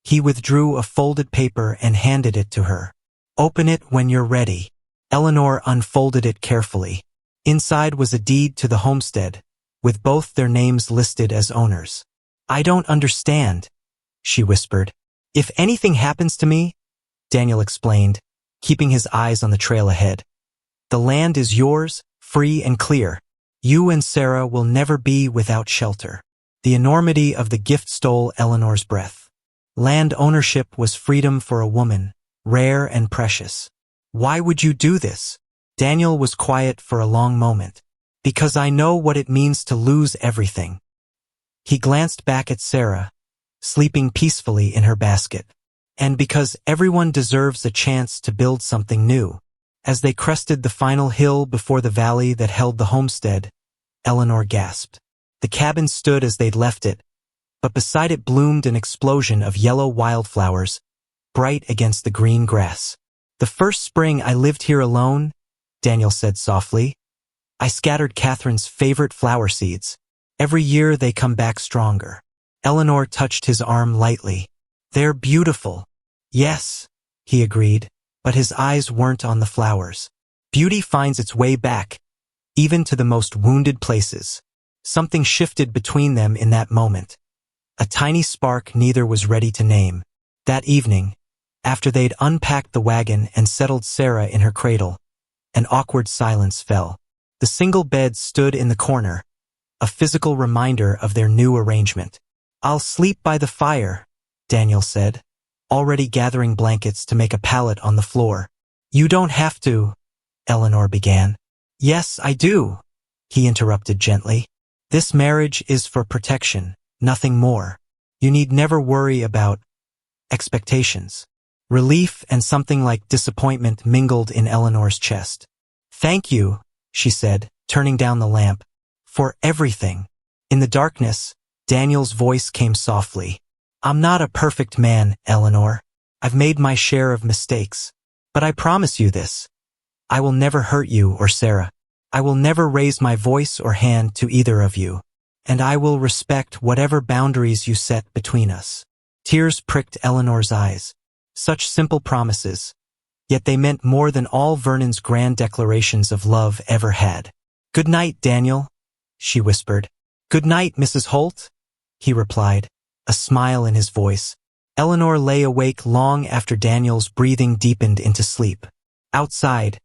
[SPEAKER 1] He withdrew a folded paper and handed it to her. "Open it when you're ready." Eleanor unfolded it carefully. Inside was a deed to the homestead, with both their names listed as owners. "I don't understand," she whispered. "If anything happens to me," Daniel explained, keeping his eyes on the trail ahead, "the land is yours, free and clear. You and Sarah will never be without shelter." The enormity of the gift stole Eleanor's breath. Land ownership was freedom for a woman, rare and precious. "Why would you do this?" Daniel was quiet for a long moment. "Because I know what it means to lose everything." He glanced back at Sarah, sleeping peacefully in her basket. "And because everyone deserves a chance to build something new." As they crested the final hill before the valley that held the homestead, Eleanor gasped. The cabin stood as they'd left it, but beside it bloomed an explosion of yellow wildflowers, bright against the green grass. "The first spring I lived here alone," Daniel said softly, "I scattered Catherine's favorite flower seeds. Every year they come back stronger." Eleanor touched his arm lightly. "They're beautiful." "Yes," he agreed, but his eyes weren't on the flowers. "Beauty finds its way back, even to the most wounded places." Something shifted between them in that moment. A tiny spark neither was ready to name. That evening, after they'd unpacked the wagon and settled Sarah in her cradle, an awkward silence fell. The single bed stood in the corner, a physical reminder of their new arrangement. "I'll sleep by the fire," Daniel said, already gathering blankets to make a pallet on the floor. "You don't have to," Eleanor began. "Yes, I do," he interrupted gently. "This marriage is for protection, nothing more. You need never worry about expectations." Relief and something like disappointment mingled in Eleanor's chest. "Thank you," she said, turning down the lamp, "for everything." In the darkness, Daniel's voice came softly. "I'm not a perfect man, Eleanor. I've made my share of mistakes. But I promise you this. I will never hurt you or Sarah. I will never raise my voice or hand to either of you. And I will respect whatever boundaries you set between us." Tears pricked Eleanor's eyes. Such simple promises, yet they meant more than all Vernon's grand declarations of love ever had. "Good night, Daniel," she whispered. "Good night, Mrs. Holt," he replied, a smile in his voice. Eleanor lay awake long after Daniel's breathing deepened into sleep. Outside,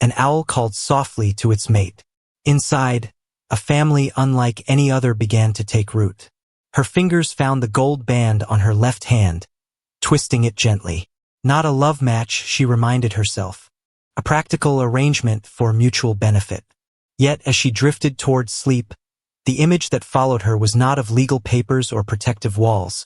[SPEAKER 1] an owl called softly to its mate. Inside, a family unlike any other began to take root. Her fingers found the gold band on her left hand, twisting it gently. Not a love match, she reminded herself. A practical arrangement for mutual benefit. Yet as she drifted toward sleep, the image that followed her was not of legal papers or protective walls,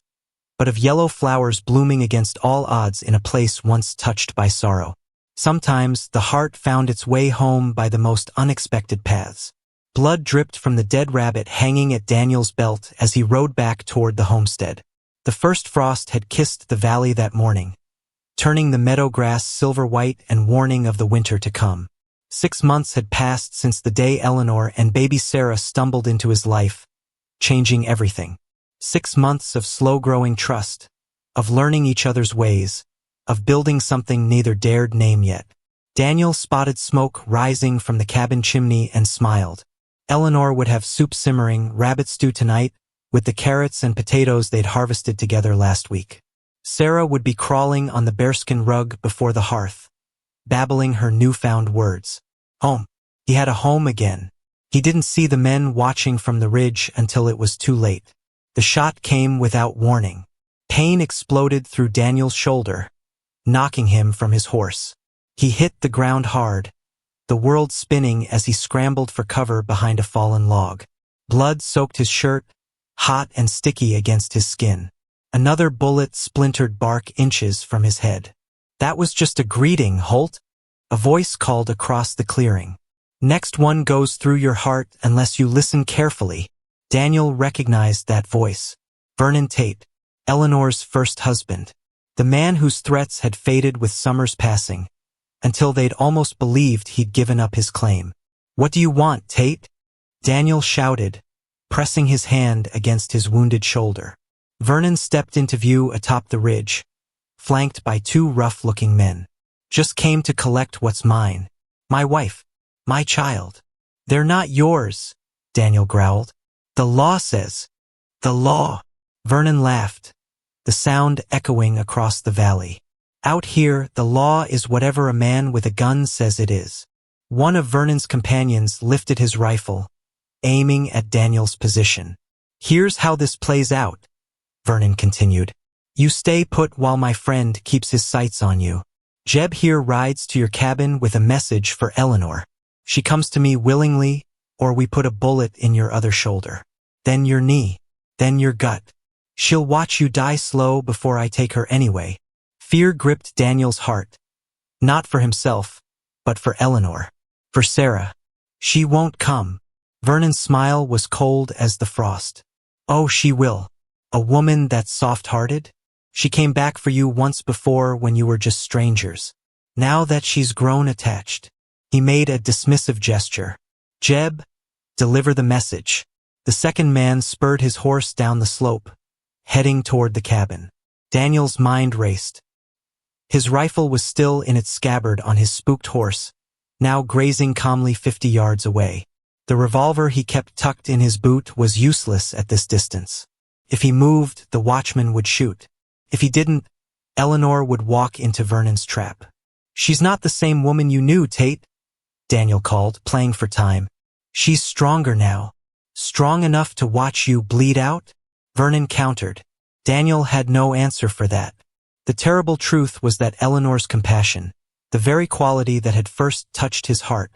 [SPEAKER 1] but of yellow flowers blooming against all odds in a place once touched by sorrow. Sometimes the heart found its way home by the most unexpected paths. Blood dripped from the dead rabbit hanging at Daniel's belt as he rode back toward the homestead. The first frost had kissed the valley that morning, turning the meadow grass silver-white and warning of the winter to come. 6 months had passed since the day Eleanor and baby Sarah stumbled into his life, changing everything. 6 months of slow-growing trust, of learning each other's ways, of building something neither dared name yet. Daniel spotted smoke rising from the cabin chimney and smiled. Eleanor would have soup simmering, rabbit stew tonight, with the carrots and potatoes they'd harvested together last week. Sarah would be crawling on the bearskin rug before the hearth, babbling her newfound words. Home. He had a home again. He didn't see the men watching from the ridge until it was too late. The shot came without warning. Pain exploded through Daniel's shoulder, knocking him from his horse. He hit the ground hard, the world spinning as he scrambled for cover behind a fallen log. Blood soaked his shirt, hot and sticky against his skin. Another bullet splintered bark inches from his head. "That was just a greeting, Holt," a voice called across the clearing. "Next one goes through your heart unless you listen carefully." Daniel recognized that voice. Vernon Tate, Eleanor's first husband. The man whose threats had faded with summer's passing, until they'd almost believed he'd given up his claim. "What do you want, Tate?" Daniel shouted, pressing his hand against his wounded shoulder. Vernon stepped into view atop the ridge, flanked by 2 rough-looking men. "Just came to collect what's mine. My wife. My child." "They're not yours," Daniel growled. "The law says." "The law." Vernon laughed, the sound echoing across the valley. "Out here, the law is whatever a man with a gun says it is." One of Vernon's companions lifted his rifle, aiming at Daniel's position. "Here's how this plays out," Vernon continued. "You stay put while my friend keeps his sights on you. Jeb here rides to your cabin with a message for Eleanor. She comes to me willingly, or we put a bullet in your other shoulder. Then your knee. Then your gut. She'll watch you die slow before I take her anyway." Fear gripped Daniel's heart. Not for himself, but for Eleanor. For Sarah. "She won't come." Vernon's smile was cold as the frost. "Oh, she will. A woman that's soft-hearted? She came back for you once before when you were just strangers. Now that she's grown attached. He made a dismissive gesture. Jeb, deliver the message. The second man spurred his horse down the slope, heading toward the cabin. Daniel's mind raced. His rifle was still in its scabbard on his spooked horse, now grazing calmly 50 yards away. The revolver he kept tucked in his boot was useless at this distance. If he moved, the watchman would shoot. If he didn't, Eleanor would walk into Vernon's trap. She's not the same woman you knew, Tate, Daniel called, playing for time. She's stronger now. Strong enough to watch you bleed out? Vernon countered. Daniel had no answer for that. The terrible truth was that Eleanor's compassion, the very quality that had first touched his heart,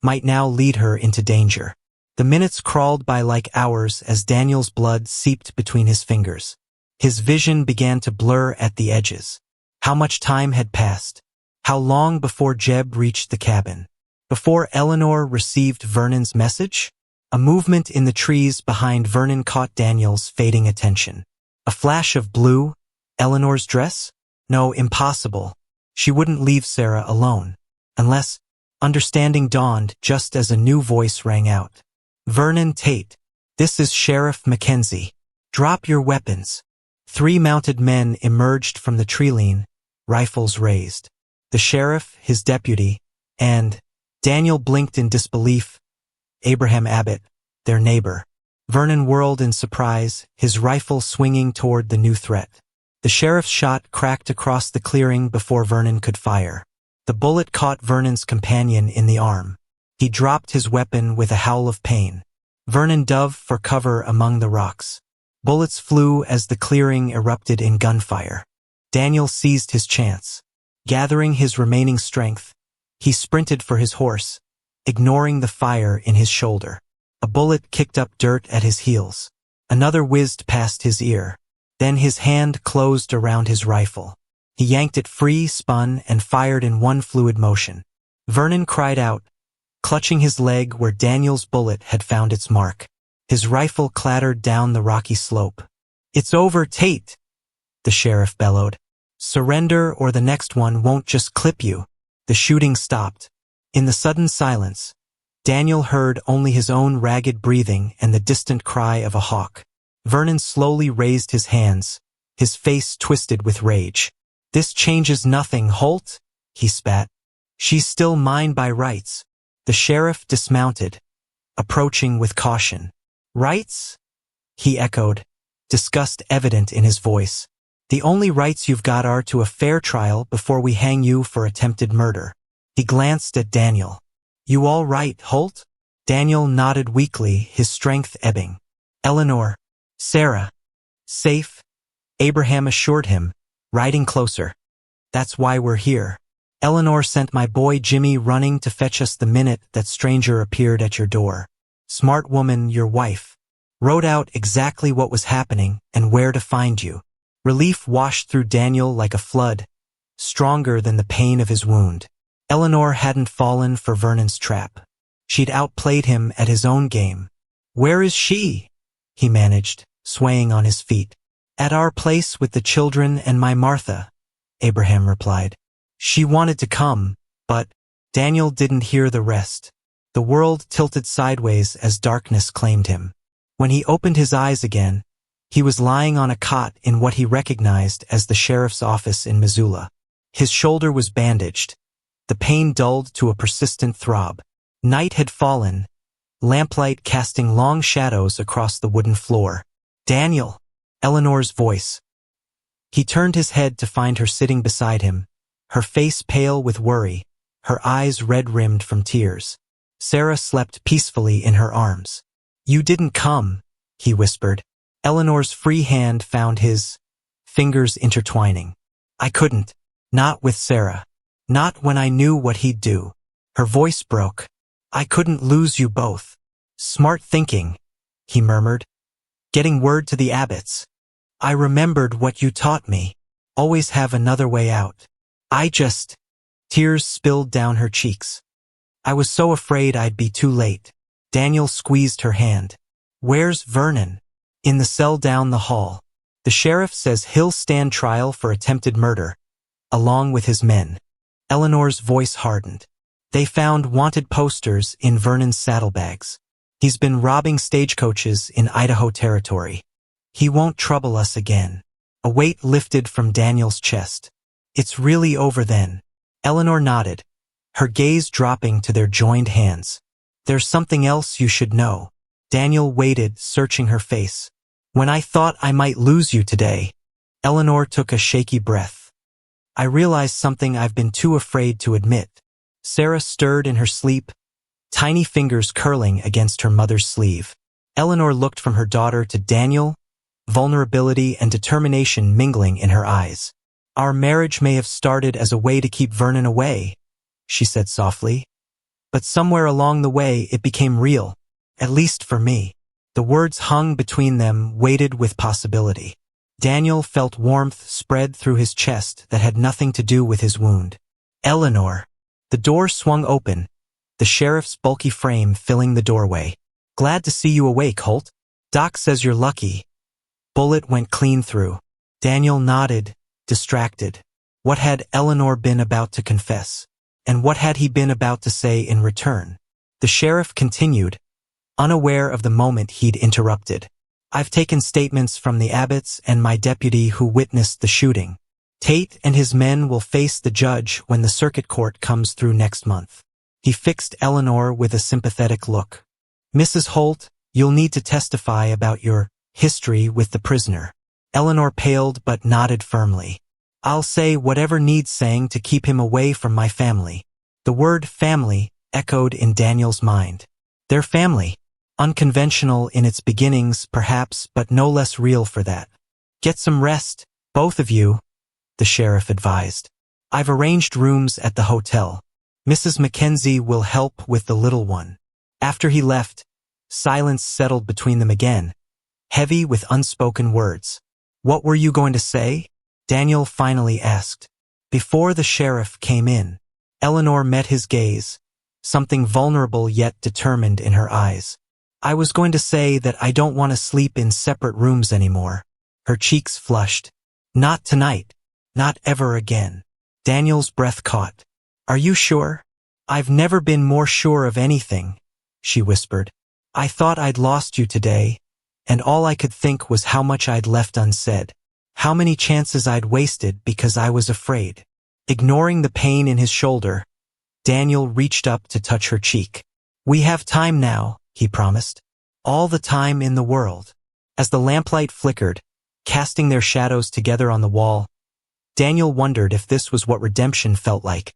[SPEAKER 1] might now lead her into danger. The minutes crawled by like hours as Daniel's blood seeped between his fingers. His vision began to blur at the edges. How much time had passed? How long before Jeb reached the cabin? Before Eleanor received Vernon's message? A movement in the trees behind Vernon caught Daniel's fading attention. A flash of blue? Eleanor's dress? No, impossible. She wouldn't leave Sarah alone. Unless, understanding dawned just as a new voice rang out. Vernon Tate, this is Sheriff Mackenzie. Drop your weapons. 3 mounted men emerged from the tree-line, rifles raised. The sheriff, his deputy, and Daniel blinked in disbelief. Abraham Abbott, their neighbor. Vernon whirled in surprise, his rifle swinging toward the new threat. The sheriff's shot cracked across the clearing before Vernon could fire. The bullet caught Vernon's companion in the arm. He dropped his weapon with a howl of pain. Vernon dove for cover among the rocks. Bullets flew as the clearing erupted in gunfire. Daniel seized his chance. Gathering his remaining strength, he sprinted for his horse, ignoring the fire in his shoulder. A bullet kicked up dirt at his heels. Another whizzed past his ear. Then his hand closed around his rifle. He yanked it free, spun, and fired in one fluid motion. Vernon cried out, clutching his leg where Daniel's bullet had found its mark. His rifle clattered down the rocky slope. It's over, Tate, the sheriff bellowed. Surrender or the next one won't just clip you. The shooting stopped. In the sudden silence, Daniel heard only his own ragged breathing and the distant cry of a hawk. Vernon slowly raised his hands, his face twisted with rage. This changes nothing, Holt, he spat. She's still mine by rights. The sheriff dismounted, approaching with caution. Rights? He echoed, disgust evident in his voice. The only rights you've got are to a fair trial before we hang you for attempted murder. He glanced at Daniel. You all right, Holt? Daniel nodded weakly, his strength ebbing. Eleanor, Sarah. Safe? Abraham assured him, riding closer. That's why we're here. Eleanor sent my boy Jimmy running to fetch us the minute that stranger appeared at your door. Smart woman, your wife. Wrote out exactly what was happening and where to find you. Relief washed through Daniel like a flood, stronger than the pain of his wound. Eleanor hadn't fallen for Vernon's trap. She'd outplayed him at his own game. Where is she? He managed, swaying on his feet. At our place with the children and my Martha, Abraham replied. She wanted to come, but Daniel didn't hear the rest. The world tilted sideways as darkness claimed him. When he opened his eyes again, he was lying on a cot in what he recognized as the sheriff's office in Missoula. His shoulder was bandaged, the pain dulled to a persistent throb. Night had fallen, lamplight casting long shadows across the wooden floor. Daniel, Eleanor's voice. He turned his head to find her sitting beside him, her face pale with worry, her eyes red-rimmed from tears. Sarah slept peacefully in her arms. You didn't come, he whispered. Eleanor's free hand found his, fingers intertwining. I couldn't. Not with Sarah. Not when I knew what he'd do. Her voice broke. I couldn't lose you both. Smart thinking, he murmured. Getting word to the Abbotts. I remembered what you taught me. Always have another way out. Tears spilled down her cheeks. I was so afraid I'd be too late. Daniel squeezed her hand. Where's Vernon? In the cell down the hall. The sheriff says he'll stand trial for attempted murder, along with his men. Eleanor's voice hardened. They found wanted posters in Vernon's saddlebags. He's been robbing stagecoaches in Idaho Territory. He won't trouble us again. A weight lifted from Daniel's chest. It's really over then. Eleanor nodded, her gaze dropping to their joined hands. There's something else you should know. Daniel waited, searching her face. When I thought I might lose you today, Eleanor took a shaky breath. I realized something I've been too afraid to admit. Sarah stirred in her sleep, tiny fingers curling against her mother's sleeve. Eleanor looked from her daughter to Daniel, vulnerability and determination mingling in her eyes. Our marriage may have started as a way to keep Vernon away, she said softly. But somewhere along the way it became real, at least for me. The words hung between them, weighted with possibility. Daniel felt warmth spread through his chest that had nothing to do with his wound. Eleanor. The door swung open, the sheriff's bulky frame filling the doorway. Glad to see you awake, Holt. Doc says you're lucky. Bullet went clean through. Daniel nodded, distracted. What had Eleanor been about to confess? And what had he been about to say in return? The sheriff continued, unaware of the moment he'd interrupted. I've taken statements from the Abbotts and my deputy who witnessed the shooting. Tate and his men will face the judge when the circuit court comes through next month. He fixed Eleanor with a sympathetic look. Mrs. Holt, you'll need to testify about your history with the prisoner. Eleanor paled but nodded firmly. I'll say whatever needs saying to keep him away from my family. The word family echoed in Daniel's mind. Their family. Unconventional in its beginnings, perhaps, but no less real for that. Get some rest, both of you, the sheriff advised. I've arranged rooms at the hotel. Mrs. Mackenzie will help with the little one. After he left, silence settled between them again, heavy with unspoken words. What were you going to say? Daniel finally asked. Before the sheriff came in, Eleanor met his gaze, something vulnerable yet determined in her eyes. I was going to say that I don't want to sleep in separate rooms anymore. Her cheeks flushed. Not tonight. Not ever again. Daniel's breath caught. Are you sure? I've never been more sure of anything, she whispered. I thought I'd lost you today, and all I could think was how much I'd left unsaid. How many chances I'd wasted because I was afraid. Ignoring the pain in his shoulder, Daniel reached up to touch her cheek. We have time now, he promised. All the time in the world. As the lamplight flickered, casting their shadows together on the wall, Daniel wondered if this was what redemption felt like.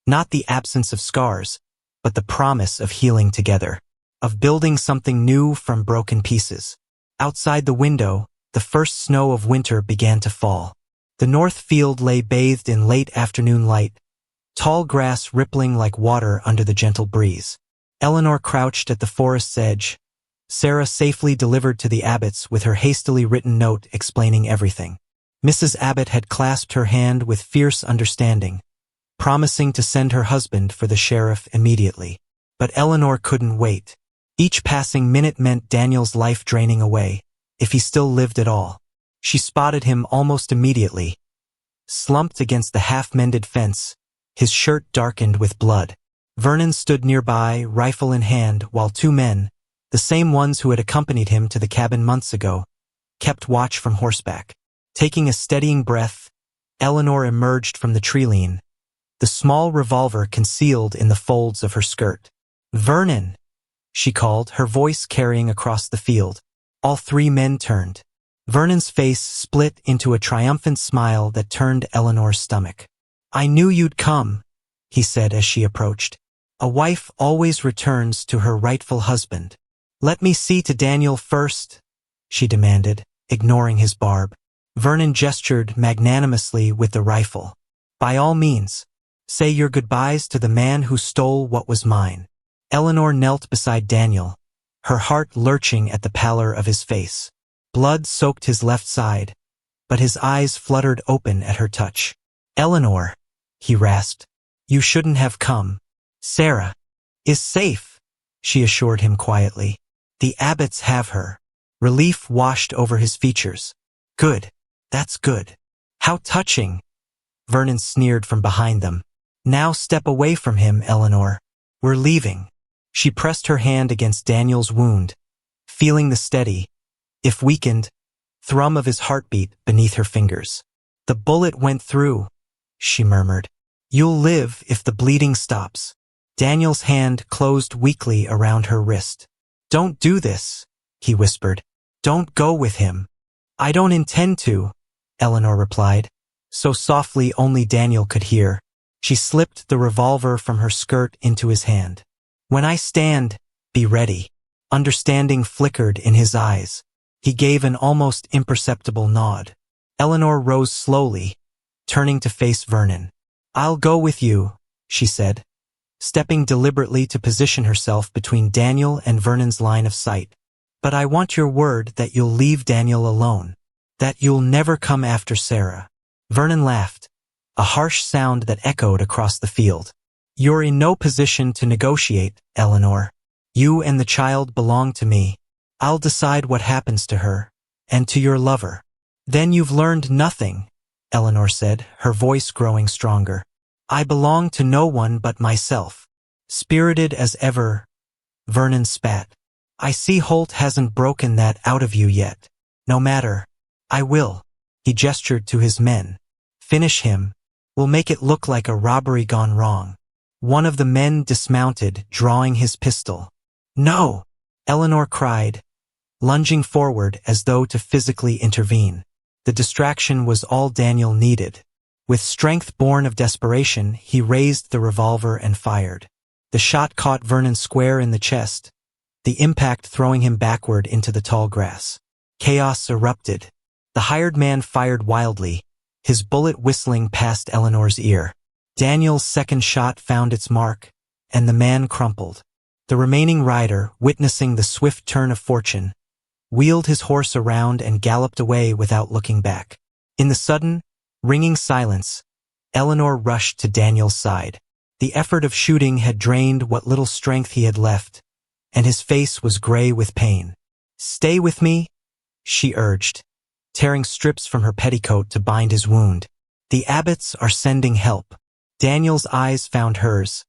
[SPEAKER 1] Not the absence of scars, but the promise of healing together, of building something new from broken pieces. Outside the window, the first snow of winter began to fall. The north field lay bathed in late afternoon light, tall grass rippling like water under the gentle breeze. Eleanor crouched at the forest's edge, Sarah safely delivered to the Abbotts with her hastily written note explaining everything. Mrs. Abbott had clasped her hand with fierce understanding, promising to send her husband for the sheriff immediately. But Eleanor couldn't wait. Each passing minute meant Daniel's life draining away, if he still lived at all. She spotted him almost immediately, slumped against the half-mended fence, his shirt darkened with blood. Vernon stood nearby, rifle in hand, while two men, the same ones who had accompanied him to the cabin months ago, kept watch from horseback. Taking a steadying breath, Eleanor emerged from the tree-lean, the small revolver concealed in the folds of her skirt. Vernon, she called, her voice carrying across the field. All three men turned. Vernon's face split into a triumphant smile that turned Eleanor's stomach. I knew you'd come, he said as she approached. A wife always returns to her rightful husband. Let me see to Daniel first, she demanded, ignoring his barb. Vernon gestured magnanimously with the rifle. By all means, say your goodbyes to the man who stole what was mine. Eleanor knelt beside Daniel, her heart lurching at the pallor of his face. Blood soaked his left side, but his eyes fluttered open at her touch. Eleanor, he rasped, you shouldn't have come. Sarah is safe, she assured him quietly. The Abbotts have her. Relief washed over his features. Good. That's good. How touching. Vernon sneered from behind them. Now step away from him, Eleanor. We're leaving. She pressed her hand against Daniel's wound, feeling the steady, if weakened, thrum of his heartbeat beneath her fingers. The bullet went through, she murmured. You'll live if the bleeding stops. Daniel's hand closed weakly around her wrist. Don't do this, he whispered. Don't go with him. I don't intend to, Eleanor replied, so softly only Daniel could hear. She slipped the revolver from her skirt into his hand. When I stand, be ready. Understanding flickered in his eyes. He gave an almost imperceptible nod. Eleanor rose slowly, turning to face Vernon. I'll go with you, she said, stepping deliberately to position herself between Daniel and Vernon's line of sight. But I want your word that you'll leave Daniel alone, that you'll never come after Sarah. Vernon laughed, a harsh sound that echoed across the field. You're in no position to negotiate, Eleanor. You and the child belong to me. I'll decide what happens to her, and to your lover. Then you've learned nothing, Eleanor said, her voice growing stronger. I belong to no one but myself. Spirited as ever, Vernon spat. I see Holt hasn't broken that out of you yet. No matter. I will. He gestured to his men. Finish him. We'll make it look like a robbery gone wrong. One of the men dismounted, drawing his pistol. No! Eleanor cried, lunging forward as though to physically intervene. The distraction was all Daniel needed. With strength born of desperation, he raised the revolver and fired. The shot caught Vernon square in the chest, the impact throwing him backward into the tall grass. Chaos erupted. The hired man fired wildly, his bullet whistling past Eleanor's ear. Daniel's second shot found its mark, and the man crumpled. The remaining rider, witnessing the swift turn of fortune, wheeled his horse around and galloped away without looking back. In the sudden, ringing silence, Eleanor rushed to Daniel's side. The effort of shooting had drained what little strength he had left, and his face was gray with pain. Stay with me, she urged, tearing strips from her petticoat to bind his wound. The Abbotts are sending help. Daniel's eyes found hers,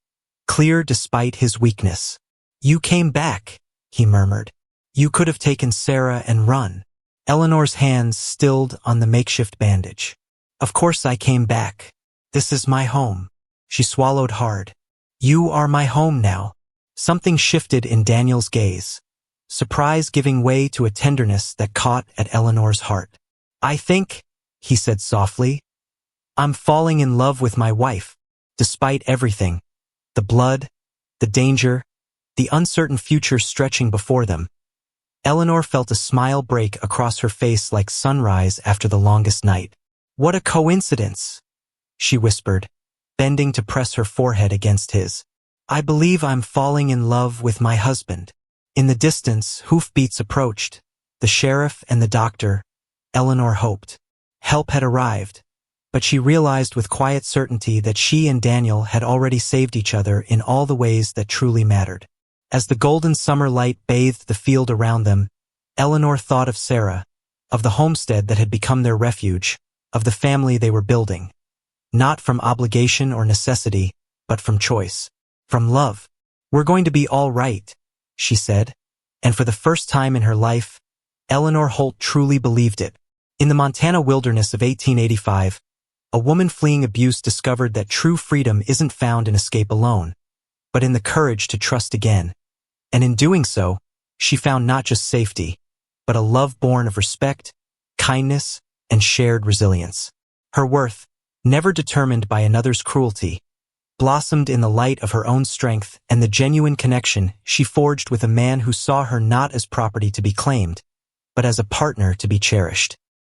[SPEAKER 1] clear despite his weakness. You came back, he murmured. You could have taken Sarah and run. Eleanor's hands stilled on the makeshift bandage. Of course I came back. This is my home. She swallowed hard. You are my home now. Something shifted in Daniel's gaze, surprise giving way to a tenderness that caught at Eleanor's heart. I think, he said softly, I'm falling in love with my wife, despite everything. The blood, the danger, the uncertain future stretching before them. Eleanor felt a smile break across her face like sunrise after the longest night. What a coincidence, she whispered, bending to press her forehead against his. I believe I'm falling in love with my husband. In the distance, hoofbeats approached. The sheriff and the doctor, Eleanor hoped. Help had arrived, but she realized with quiet certainty that she and Daniel had already saved each other in all the ways that truly mattered. As the golden summer light bathed the field around them, Eleanor thought of Sarah, of the homestead that had become their refuge, of the family they were building. Not from obligation or necessity, but from choice. From love. We're going to be all right, she said, and for the first time in her life, Eleanor Holt truly believed it. In the Montana wilderness of 1885, a woman fleeing abuse discovered that true freedom isn't found in escape alone, but in the courage to trust again. And in doing so, she found not just safety, but a love born of respect, kindness, and shared resilience. Her worth, never determined by another's cruelty, blossomed in the light of her own strength and the genuine connection she forged with a man who saw her not as property to be claimed, but as a partner to be cherished.